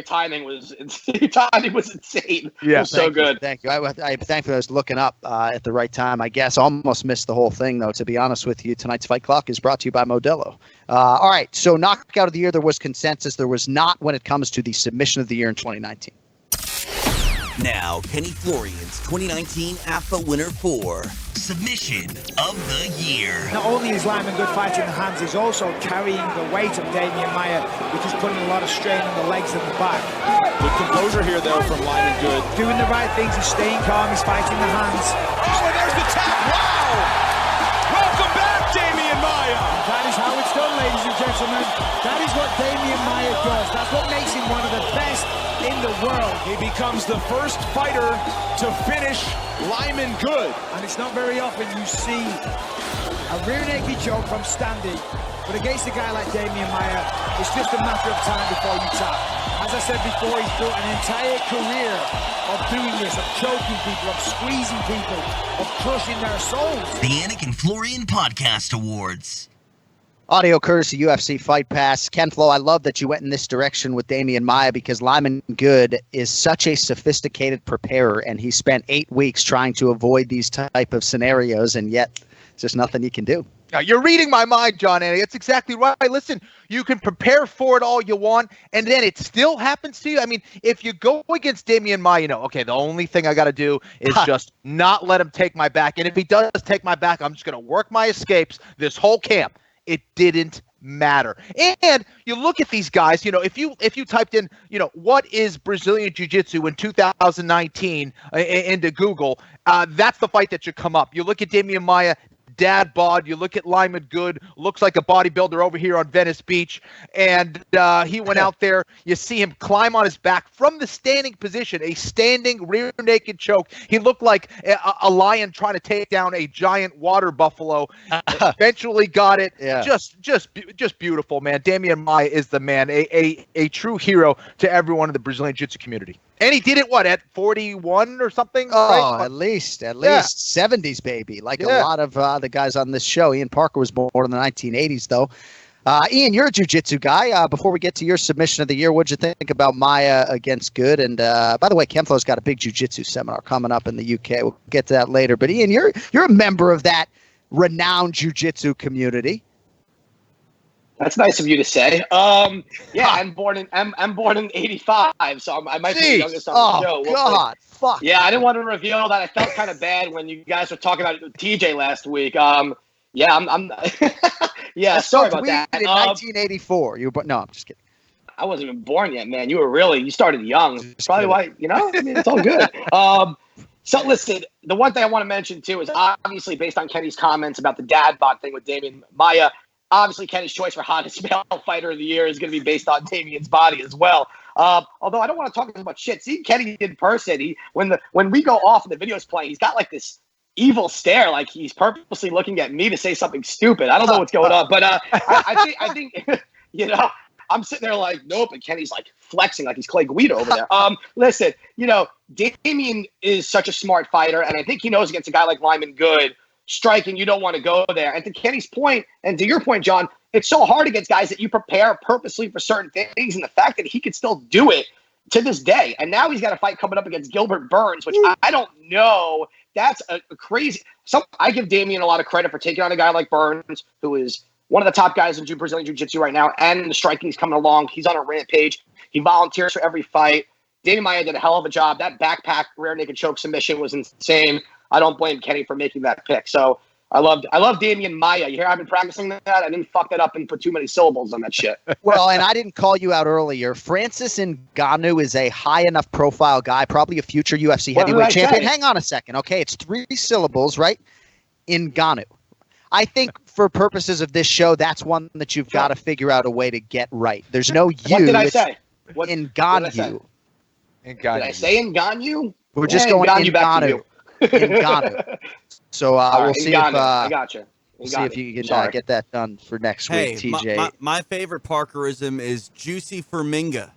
timing was insane. Yeah, It was so good. Thank you. I thankfully I was looking up at the right time. I guess almost missed the whole thing though. To be honest with you, tonight's Fight Clock is brought to you by Modelo. All right, so knockout of the year, there was consensus. There was not when it comes to the submission of the year in 2019. Now, Kenny Florian's 2019 AFA winner for Submission of the Year. Not only is Lyman good fighting the hands, he's also carrying the weight of Damian Maia, which is putting a lot of strain on the legs and the back. Good composure here, though, from Lyman Good. Doing the right things, he's staying calm, he's fighting the hands. Oh, and there's the tap. Wow! Welcome back, Damian Maia. That is how it's done, ladies and gentlemen. That is what Damian Maia does. That's what makes him one of the best in the world. He becomes the first fighter to finish Lyman Good. And it's not very often you see a rear naked choke from standing, but against a guy like Damian Maia, it's just a matter of time before you tap. As I said before, he's built an entire career of doing this, of choking people, of squeezing people, of crushing their souls. The Anik and Florian Podcast Awards. Audio courtesy UFC Fight Pass. Ken Flo, I love that you went in this direction with Damian Maia because Lyman Good is such a sophisticated preparer, and he spent 8 weeks trying to avoid these type of scenarios, and yet there's just nothing he can do. You're reading my mind, John Annie. It's exactly right. Listen, you can prepare for it all you want, and then it still happens to you. I mean, if you go against Damian Maia, you know, okay, the only thing I got to do is just not let him take my back. And if he does take my back, I'm just going to work my escapes this whole camp. It didn't matter. And you look at these guys, you know, if you typed in, you know, what is Brazilian Jiu-Jitsu in 2019 into Google, that's the fight that should come up. You look at Damian Maia, dad bod. You look at Lyman Good, looks like a bodybuilder over here on Venice Beach, and he went out there. You see him climb on his back from the standing position, a standing rear naked choke. He looked like a lion trying to take down a giant water buffalo. Eventually got it. Yeah. Just beautiful, man. Damian Maia is the man, a true hero to everyone in the Brazilian Jiu-Jitsu community. And he did it, what, at 41 or something? Oh, right? at least 70s, baby. Like a lot of the guys on this show. Ian Parker was born in the 1980s, though. Ian, you're a jiu-jitsu guy. Before we get to your submission of the year, what'd you think about Maia against Good? And by the way, Kenflo's got a big jiu-jitsu seminar coming up in the UK. We'll get to that later. But Ian, you're a member of that renowned jiu-jitsu community. That's nice of you to say. Yeah, I'm born in '85, so I might be the youngest on the show. God, fuck. Yeah, I didn't want to reveal that. I felt kind of bad when you guys were talking about TJ last week. Yeah, I'm yeah, sorry about that. In 1984, no, I'm just kidding. I wasn't even born yet, man. You started young. Probably why, I mean, it's all good. So listen, the one thing I want to mention too is obviously based on Kenny's comments about the dad bod thing with Damian Maia. Obviously, Kenny's choice for hottest male fighter of the year is going to be based on Damian's body as well. Although I don't want to talk about shit. See Kenny in person. When we go off and the video's playing, he's got like this evil stare, like he's purposely looking at me to say something stupid. I don't know what's going on, but I think I'm sitting there like, nope, and Kenny's like flexing like he's Clay Guida over there. Listen, Damian is such a smart fighter, and I think he knows against a guy like Lyman Good, striking, you don't want to go there. And to Kenny's point, and to your point, John, it's so hard against guys that you prepare purposely for certain things, and the fact that he could still do it to this day. And now he's got a fight coming up against Gilbert Burns, which I don't know. That's a crazy. I give Damian a lot of credit for taking on a guy like Burns, who is one of the top guys in Brazilian Jiu-Jitsu right now, and the striking's coming along. He's on a rampage. He volunteers for every fight. Damian Maia did a hell of a job. That backpack rear naked choke submission was insane. I don't blame Kenny for making that pick. So I love Damian Maya. You hear I've been practicing that? I didn't fuck that up and put too many syllables on that shit. Well, and I didn't call you out earlier. Francis Ngannou is a high enough profile guy, probably a future UFC heavyweight champion. Hang on a second, okay? It's 3 syllables, right? Ngannou. I think for purposes of this show, that's one that you've got to figure out a way to get right. There's no you. What did I say? Ngannou. Did I say Ngannou? We're just going Ngannou. Ngannou. So we'll see if I gotcha. We'll see if you can get that done for next week, TJ. My favorite Parkerism is Juicy for Minga.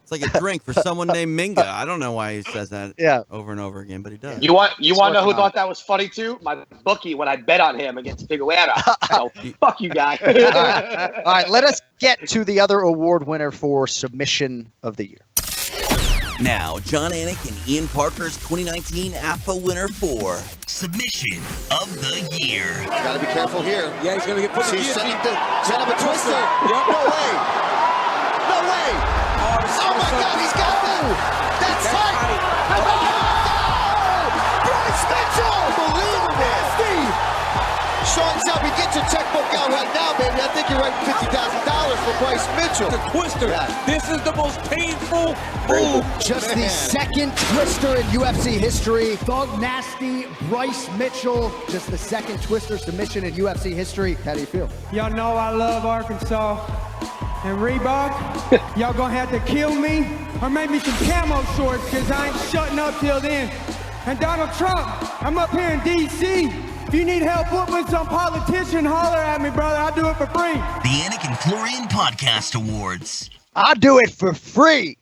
It's like a drink for someone named Minga. I don't know why he says that over and over again, but he does. You want to know who thought that was funny too? My bookie when I bet on him against Figueroa. So fuck you, guy. All right, let us get to the other award winner for Submission of the Year. Now, John Anik and Ian Parker's 2019 AFA winner for Submission of the Year. Gotta be careful here. Yeah, he's gonna get put in the set up a twister. Yep. No way. No way. Oh my God, he's got that. That's tight. Oh, Bryce Mitchell. Unbelievable. Sean Selby, get your checkbook out right now, baby. I think you're writing $50,000 for Bryce Mitchell. The twister. Yeah. This is the most painful move. Just the second twister in UFC history. Thug Nasty, Bryce Mitchell. Just the second twister submission in UFC history. How do you feel? Y'all know I love Arkansas. And Reebok, y'all gonna have to kill me or make me some camo shorts because I ain't shutting up till then. And Donald Trump, I'm up here in D.C. If you need help with some politician, holler at me, brother. I'll do it for free. The Anik Florian Podcast Awards. I'll do it for free.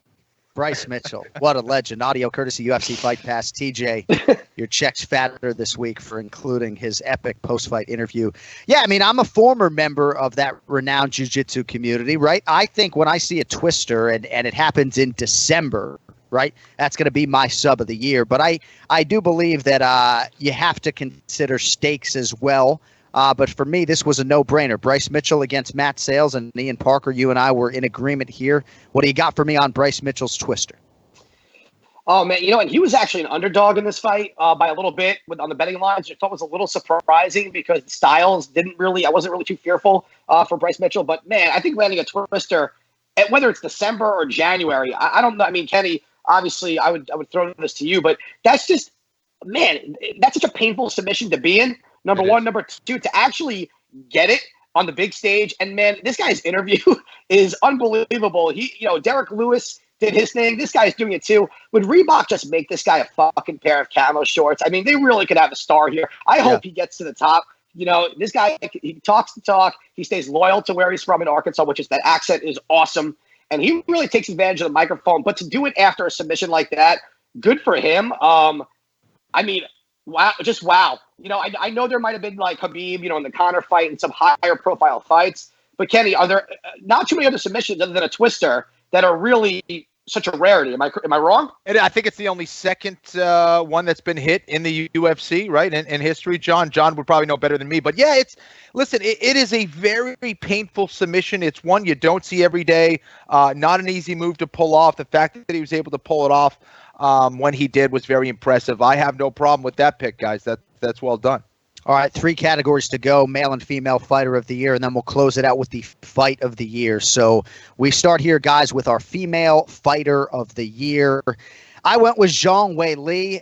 Bryce Mitchell, what a legend. Audio courtesy UFC Fight Pass. TJ, your check's fatter this week for including his epic post-fight interview. Yeah, I mean, I'm a former member of that renowned jiu-jitsu community, right? I think when I see a twister and it happens in December, right, that's going to be my sub of the year. But I do believe that you have to consider stakes as well. But for me, this was a no-brainer. Bryce Mitchell against Matt Sales and Ian Parker. You and I were in agreement here. What do you got for me on Bryce Mitchell's twister? Oh, man, and he was actually an underdog in this fight by a little bit on the betting lines, which I thought was a little surprising because Styles I wasn't really too fearful for Bryce Mitchell. But, man, I think landing a twister, whether it's December or January, I don't know. I mean, Kenny, obviously, I would throw this to you, but that's just, man, that's such a painful submission to be in. Number one. Number two, to actually get it on the big stage. And, man, this guy's interview is unbelievable. Derek Lewis did his thing. This guy's doing it too. Would Reebok just make this guy a fucking pair of camo shorts? I mean, they really could have a star here. I hope he gets to the top. This guy, he talks the talk. He stays loyal to where he's from in Arkansas, which is that accent is awesome. And he really takes advantage of the microphone. But to do it after a submission like that, good for him. I mean, wow, just wow. I know there might have been like Khabib, in the Conor fight and some higher profile fights. But Kenny, are there not too many other submissions other than a twister that are really such a rarity? Am I wrong? And I think it's the only second one that's been hit in the UFC, right? In history, John would probably know better than me. But yeah, it is a very painful submission. It's one you don't see every day. Not an easy move to pull off. The fact that he was able to pull it off when he did was very impressive. I have no problem with that pick, guys. That's well done. All right, 3 categories to go, male and female fighter of the year, and then we'll close it out with the fight of the year. So we start here, guys, with our female fighter of the year. I went with Zhang Weili.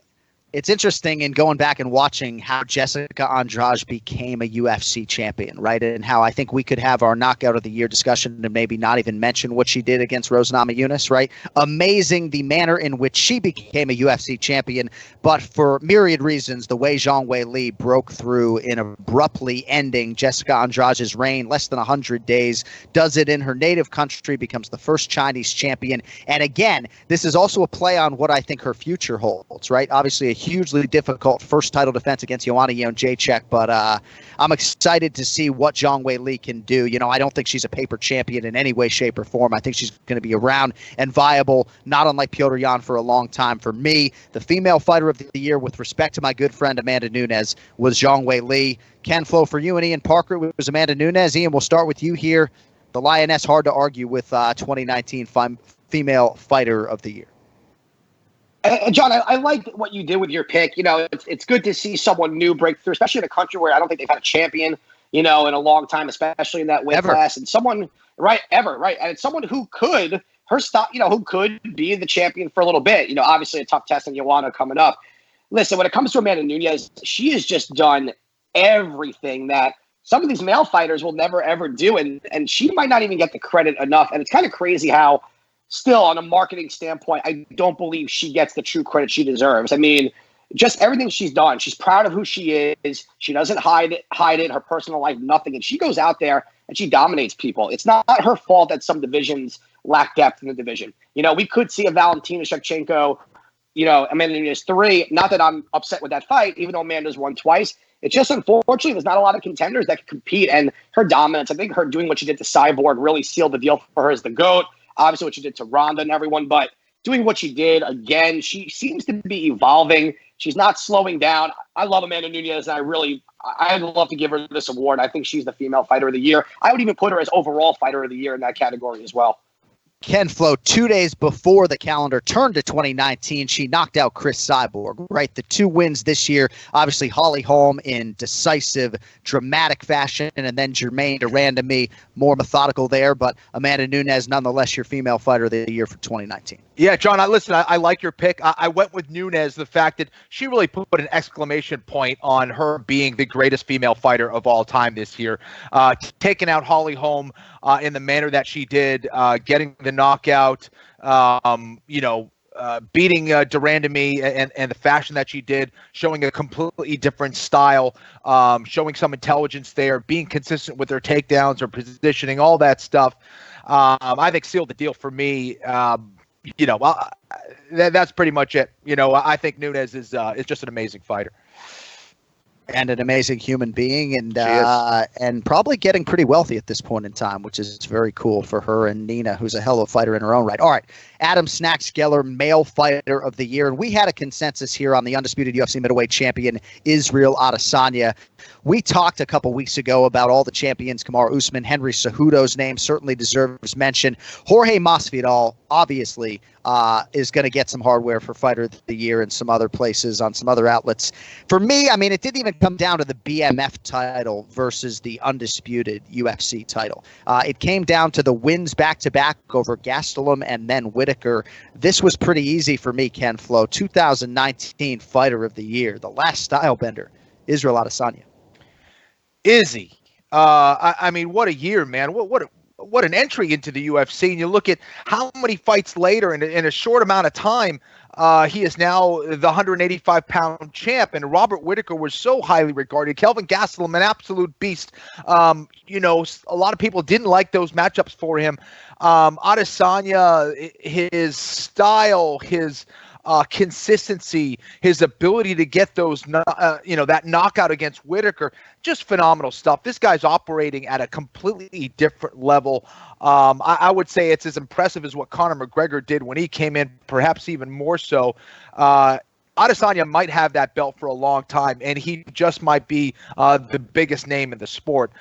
It's interesting in going back and watching how Jessica Andrade became a UFC champion, right? And how I think we could have our knockout of the year discussion and maybe not even mention what she did against Rose Namajunas, right? Amazing the manner in which she became a UFC champion, but for myriad reasons, the way Zhang Weili broke through in abruptly ending Jessica Andrade's reign, less than 100 days, does it in her native country, becomes the first Chinese champion. And again, this is also a play on what I think her future holds, right? Obviously, a hugely difficult first title defense against Joanna Jędrzejczyk, but I'm excited to see what Zhang Weili can do. I don't think she's a paper champion in any way, shape, or form. I think she's going to be around and viable, not unlike Petr Yan, for a long time. For me, the female fighter of the year, with respect to my good friend Amanda Nunes, was Zhang Weili. Ken, Flo, for you and Ian Parker, it was Amanda Nunes. Ian, we'll start with you here. The Lioness, hard to argue with 2019 female fighter of the year. John, I like what you did with your pick. You know, it's good to see someone new break through, especially in a country where I don't think they've had a champion, you know, in a long time, especially in that weight class. And someone, right, and it's someone who could, who could be the champion for a little bit. You know, obviously a tough test in Joanna coming up. Listen, when it comes to Amanda Nunes, she has just done everything that some of these male fighters will never, ever do. And she might not even get the credit enough. And it's kind of crazy how, still, on a marketing standpoint, I don't believe she gets the true credit she deserves. I mean, just everything she's done. She's proud of who she is. She doesn't hide it, her personal life, nothing. And she goes out there and she dominates people. It's not her fault that some divisions lack depth in the division. You know, we could see a Valentina Shevchenko, you know, Amanda Nunes 3. Not that I'm upset with that fight, even though Amanda's won twice. It's just, unfortunately, there's not a lot of contenders that can compete. And her dominance, I think her doing what she did to Cyborg really sealed the deal for her as the GOAT. Obviously, what she did to Ronda and everyone, but doing what she did, again, she seems to be evolving. She's not slowing down. I love Amanda Nunes, and I'd love to give her this award. I think she's the female fighter of the year. I would even put her as overall fighter of the year in that category as well. Ken Flo, 2 days before the calendar turned to 2019, she knocked out Chris Cyborg, right? The 2 wins this year, obviously Holly Holm in decisive, dramatic fashion, and then Germaine Durand-me, more methodical there, but Amanda Nunes, nonetheless, your female fighter of the year for 2019. Yeah, John, I like your pick. I went with Nunes, the fact that she really put an exclamation point on her being the greatest female fighter of all time this year. Taking out Holly Holm in the manner that she did, getting the knockout, beating Durand-me and the fashion that she did, showing a completely different style, showing some intelligence there, being consistent with her takedowns, her positioning, all that stuff. I think sealed the deal for me. That's pretty much it. You know, I think Nunes is just an amazing fighter. And an amazing human being, and probably getting pretty wealthy at this point in time, which is very cool for her and Nina, who's a hell of a fighter in her own right. All right, Adam Snax Geller, male fighter of the year. And we had a consensus here on the undisputed UFC middleweight champion, Israel Adesanya. We talked a couple weeks ago about all the champions, Kamaru Usman, Henry Cejudo's name certainly deserves mention. Jorge Masvidal, obviously, is going to get some hardware for Fighter of the Year in some other places, on some other outlets. For me, I mean, it didn't even come down to the BMF title versus the undisputed UFC title. It came down to the wins back-to-back over Gastelum and then Whittaker. This was pretty easy for me, Ken Flo. 2019 Fighter of the Year, the last style bender, Israel Adesanya. Izzy. I mean, what a year, man. What an entry into the UFC. And you look at how many fights later in a short amount of time, he is now the 185-pound champ. And Robert Whittaker was so highly regarded. Kelvin Gastelum, an absolute beast. A lot of people didn't like those matchups for him. Adesanya, his style, his consistency, his ability to get those, that knockout against Whittaker, just phenomenal stuff. This guy's operating at a completely different level. I would say it's as impressive as what Conor McGregor did when he came in, perhaps even more so. Adesanya might have that belt for a long time, and he just might be the biggest name in the sport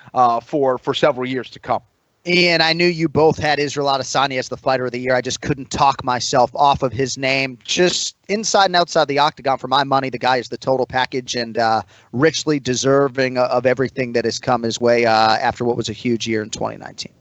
for several years to come. Ian, I knew you both had Israel Adesanya as the fighter of the year. I just couldn't talk myself off of his name. Just inside and outside the octagon, for my money, the guy is the total package and richly deserving of everything that has come his way after what was a huge year in 2019.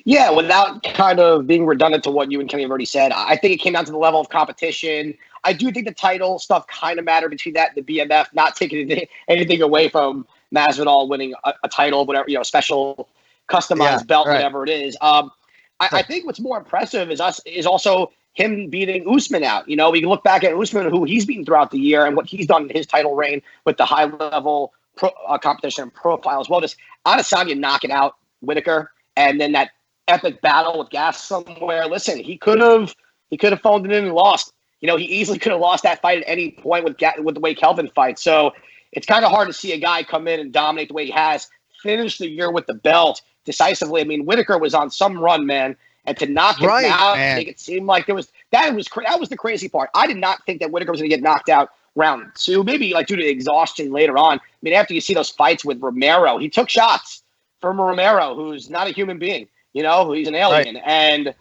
Yeah, without kind of being redundant to what you and Kenny have already said, I think it came down to the level of competition. I do think the title stuff kind of mattered between that and the BMF, not taking anything away from Masvidal winning a title, whatever, special customized belt, whatever it is. I think what's more impressive is also him beating Usman out. We can look back at Usman, who he's beaten throughout the year, and what he's done in his title reign with the high level competition and profile as well. Just Adesanya knocking out Whittaker, and then that epic battle with Gas somewhere. Listen, he could have phoned it in and lost. He easily could have lost that fight at any point with the way Kelvin fights. So it's kind of hard to see a guy come in and dominate the way he has, finish the year with the belt decisively. I mean, Whittaker was on some run, man, and to knock him out, make it seem like that was the crazy part. I did not think that Whittaker was going to get knocked out round 2, maybe like due to exhaustion later on. I mean, after you see those fights with Romero, he took shots from Romero, who's not a human being. He's an alien, and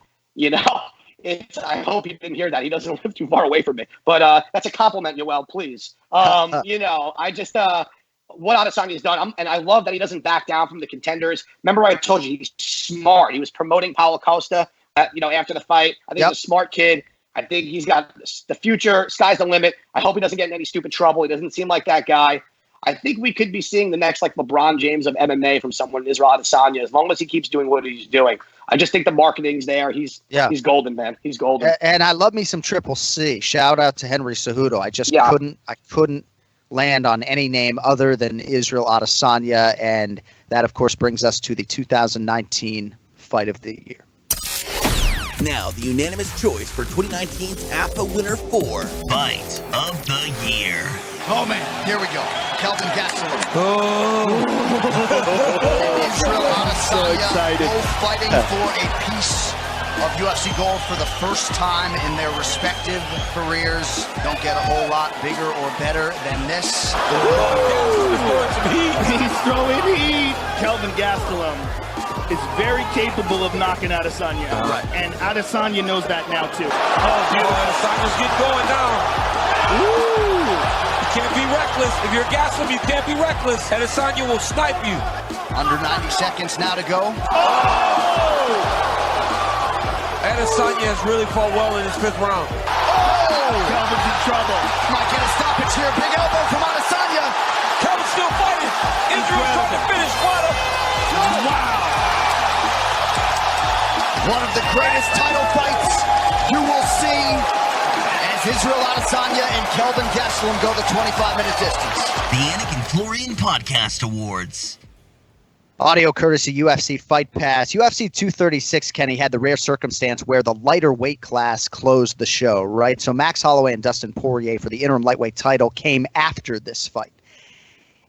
I hope he didn't hear that. He doesn't live too far away from me. But that's a compliment, Yoel, please. I just what Adesanya's done, and I love that he doesn't back down from the contenders. Remember I told you he's smart. He was promoting Paulo Costa, after the fight. I think he's a smart kid. I think he's got the future. Sky's the limit. I hope he doesn't get in any stupid trouble. He doesn't seem like that guy. I think we could be seeing the next LeBron James of MMA from someone, Israel Adesanya, as long as he keeps doing what he's doing. I just think the marketing's there. He's golden, man. He's golden. And I love me some Triple C. Shout out to Henry Cejudo. I just couldn't land on any name other than Israel Adesanya, and that, of course, brings us to the 2019 Fight of the Year. Now, the unanimous choice for 2019's AFA winner for Fight of the Year. Oh, man. Here we go. Kelvin Gastelum. Israel Adesanya. So excited. Both fighting for a piece of UFC gold for the first time in their respective careers. Don't get a whole lot bigger or better than this. He's throwing heat. Kelvin Gastelum is very capable of knocking Adesanya. And Adesanya knows that now, too. Oh, beautiful. Adesanya's getting going now. Woo! You can't be reckless. If you're Gastelum, you can't be reckless. Adesanya will snipe you. Under 90 seconds now to go. Oh! Adesanya has really fought well in his 5th round. Oh! Kelvin's in trouble. Might get a stoppage here. Big elbow from Adesanya. Kelvin's still fighting. Israel's trying to finish. Wow! One of the greatest title fights you will see as Israel Adesanya and Kelvin Gastelum go the 25-minute distance. The Anik Florian Podcast Awards. Audio courtesy UFC Fight Pass. UFC 236, Kenny, had the rare circumstance where the lighter weight class closed the show, right? So Max Holloway and Dustin Poirier for the interim lightweight title came after this fight.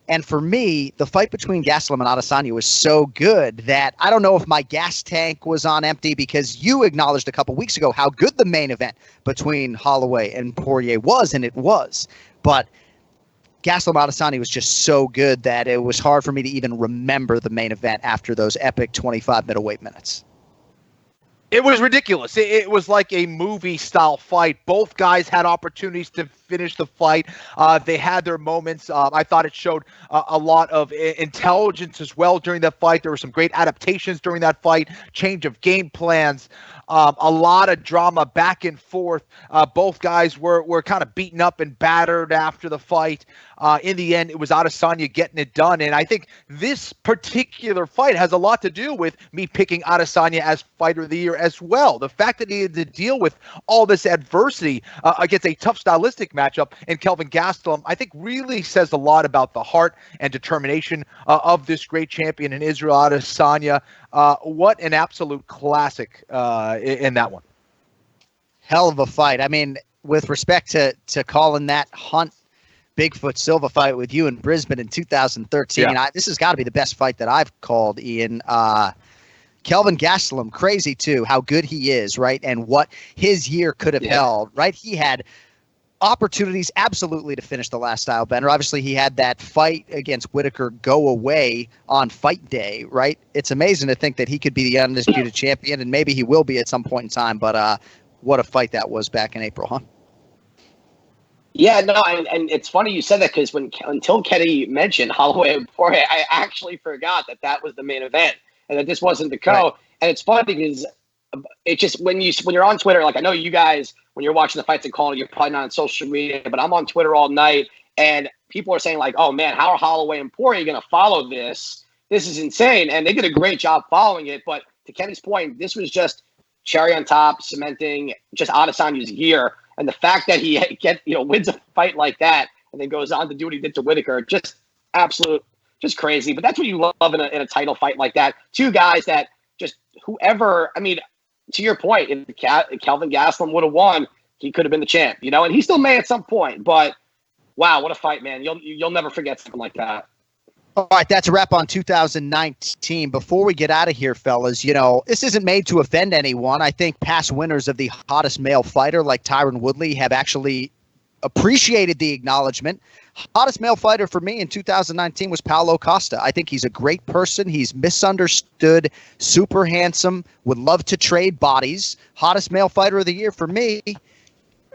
And for me, the fight between Gastelum and Adesanya was so good that I don't know if my gas tank was on empty, because you acknowledged a couple weeks ago how good the main event between Holloway and Poirier was, and it was. But Gastelum Adesanya was just so good that it was hard for me to even remember the main event after those epic 25 middleweight minutes. It was ridiculous. It was like a movie-style fight. Both guys had opportunities to finish the fight. They had their moments. I thought it showed a lot of intelligence as well during that fight. There were some great adaptations during that fight, change of game plans, a lot of drama back and forth. Both guys were kind of beaten up and battered after the fight. In the end, it was Adesanya getting it done. And I think this particular fight has a lot to do with me picking Adesanya as Fighter of the Year as well. The fact that he had to deal with all this adversity against a tough stylistic matchup in Kelvin Gastelum, I think really says a lot about the heart and determination of this great champion in Israel Adesanya. What an absolute classic in that one. Hell of a fight. I mean, with respect to calling that Hunt Bigfoot Silva fight with you in Brisbane in 2013, this has got to be the best fight that I've called, Ian. Kelvin Gastelum, crazy too, how good he is, right? And what his year could have held, right? He had opportunities absolutely to finish the last style bender. Obviously, he had that fight against Whittaker go away on fight day, right? It's amazing to think that he could be the undisputed champion, and maybe he will be at some point in time, but what a fight that was back in April, huh? Yeah, no, and it's funny you said that, because until Kenny mentioned Holloway and Poirier, I actually forgot that was the main event and that this wasn't the co. Right. And it's funny because it's just when you're on Twitter, like I know you guys, when you're watching the fights and calling, you're probably not on social media, but I'm on Twitter all night, and people are saying like, "Oh man, how are Holloway and Poirier going to follow this? This is insane!" And they did a great job following it. But to Kenny's point, this was just cherry on top, cementing just Adesanya's year. And the fact that he wins a fight like that and then goes on to do what he did to Whittaker, just crazy. But that's what you love in a title fight like that. Two guys that just whoever, I mean, to your point, if Kelvin Gastelum would have won, he could have been the champ, and he still may at some point. But wow, what a fight, man. You'll never forget something like that. All right, that's a wrap on 2019. Before we get out of here, fellas, this isn't made to offend anyone. I think past winners of the hottest male fighter like Tyron Woodley have actually appreciated the acknowledgement. Hottest male fighter for me in 2019 was Paulo Costa. I think he's a great person. He's misunderstood, super handsome, would love to trade bodies. Hottest male fighter of the year for me.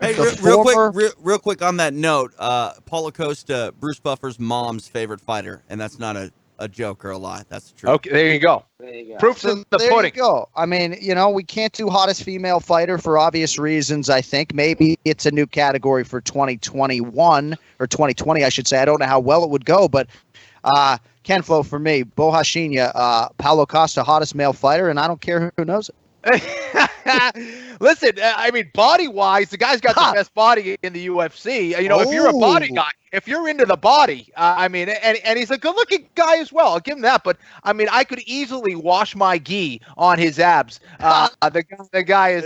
Hey, real quick on that note, Paulo Costa, Bruce Buffer's mom's favorite fighter, and that's not a joke or a lie. That's true. Okay, there you go. Proof's in the pudding. There you go. I mean, we can't do hottest female fighter for obvious reasons, I think. Maybe it's a new category for 2021 or 2020, I should say. I don't know how well it would go, but Ken Flo for me, Bo Hashinya, Paulo Costa, hottest male fighter, and I don't care who knows it. Listen, I mean, body-wise, the guy's got the best body in the UFC. If you're a body guy, if you're into the body, I mean, and he's a good-looking guy as well. I'll give him that. But, I mean, I could easily wash my gi on his abs. The guy is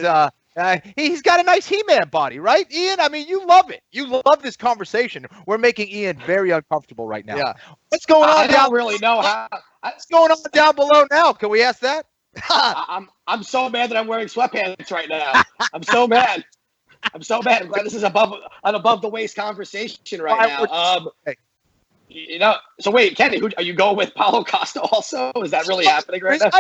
he's got a nice He-Man body, right, Ian? I mean, you love it. You love this conversation. We're making Ian very uncomfortable right now. Yeah. What's going on I don't really know how. What's going on down below now? Can we ask that? I'm so mad that I'm wearing sweatpants right now. I'm so mad. I'm glad this is an above the waist conversation right now. So wait, Kenny, who are you going with? Paulo Costa also? Is that really happening right now?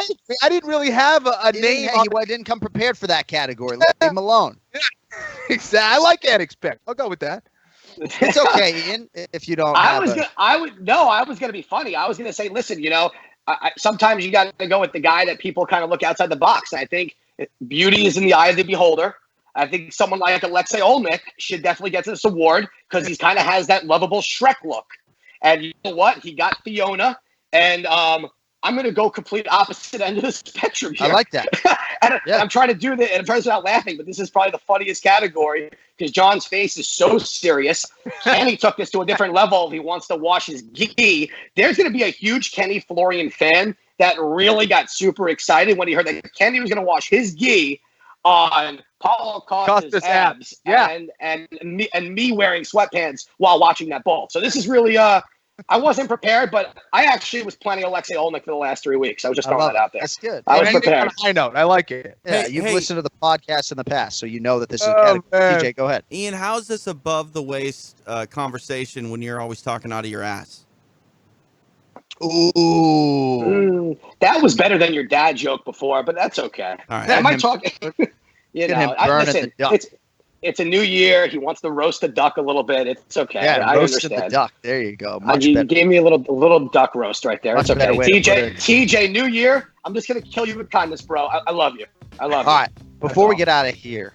I didn't really have a name. I didn't come prepared for that category. Leave him alone. Exactly. I like Anik's pick. I'll go with that. It's okay, Ian. If you don't, I was gonna be funny. I was gonna say, listen, sometimes you got to go with the guy that people kind of look outside the box. I think beauty is in the eye of the beholder. I think someone like Alexei Olnik should definitely get this award because he kind of has that lovable Shrek look. And you know what? He got Fiona, and I'm going to go complete opposite end of the spectrum here. I like that. I'm trying to do that, and I'm trying to not laughing, but this is probably the funniest category because John's face is so serious. Kenny took this to a different level. He wants to wash his gi. There's going to be a huge Kenny Florian fan that really got super excited when he heard that Kenny was going to wash his gi on Paulo Costa's abs. Yeah. And me wearing sweatpants while watching that ball. So this is really I wasn't prepared, but I actually was planning Alexei Olnik for the last 3 weeks. I was just throwing that out there. That's good. I was prepared. On a high note. I like it. Yeah, you've listened to the podcast in the past, so you know that this is a category. TJ, go ahead. Ian, how's this above the waist conversation when you're always talking out of your ass? Ooh. That was better than your dad joke before, but that's okay. All right. Am I talking? Listen, it's a new year. He wants to roast the duck a little bit. It's okay. Yeah, I roasted understand. the duck. There you go. You gave me a little duck roast right there. Much it's okay. better TJ, new year. I'm just gonna kill you with kindness, bro. I love you. All right. Before we get out of here,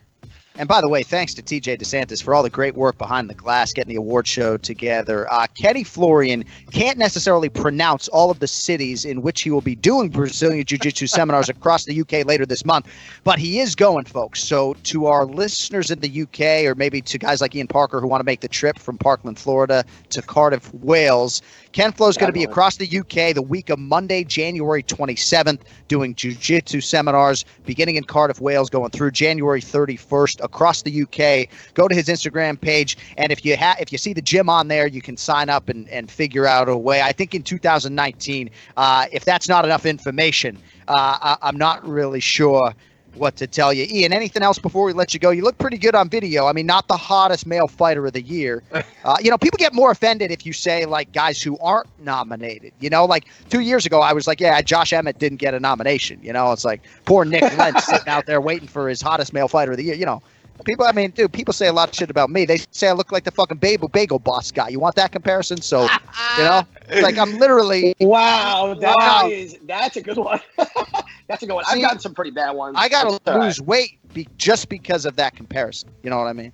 and by the way, thanks to TJ DeSantis for all the great work behind the glass, getting the award show together. Kenny Florian can't necessarily pronounce all of the cities in which he will be doing Brazilian Jiu-Jitsu seminars across the UK later this month, but he is going, folks. So to our listeners in the UK, or maybe to guys like Ian Parker who want to make the trip from Parkland, Florida to Cardiff, Wales, Ken Flo is going to be across the UK the week of Monday, January 27th, doing Jiu-Jitsu seminars, beginning in Cardiff, Wales, going through January 31st across the UK. Go to his Instagram page, and if you see the gym on there, you can sign up and figure out a way. I think in 2019, if that's not enough information, I'm not really sure what to tell you. Ian, anything else before we let you go? You look pretty good on video. I mean, not the hottest male fighter of the year. People get more offended if you say, like, guys who aren't nominated. Like 2 years ago, I was like, yeah, Josh Emmett didn't get a nomination. It's like poor Nick Lentz sitting out there waiting for his hottest male fighter of the year. People say a lot of shit about me. They say I look like the fucking bagel boss guy. You want that comparison? So, like I'm literally. Wow, that's a good one. That's a good one. I've gotten some pretty bad ones. I got to lose weight just because of that comparison. You know what I mean?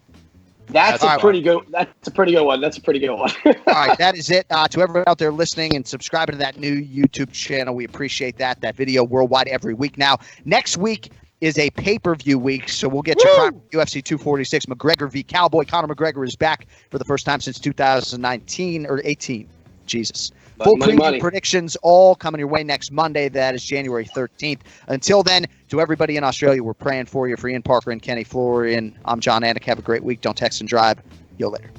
That's a pretty good one. That's a pretty good one. All right, that is it. To everyone out there listening and subscribing to that new YouTube channel, we appreciate that. That video worldwide every week now. Next week is a pay-per-view week, so we'll get you UFC 246. McGregor v. Cowboy. Conor McGregor is back for the first time since 2019 or 18. Jesus. Full preview predictions all coming your way next Monday. That is January 13th. Until then, to everybody in Australia, we're praying for you. For Ian Parker and Kenny Florian, I'm John Anik. Have a great week. Don't text and drive. Yo later.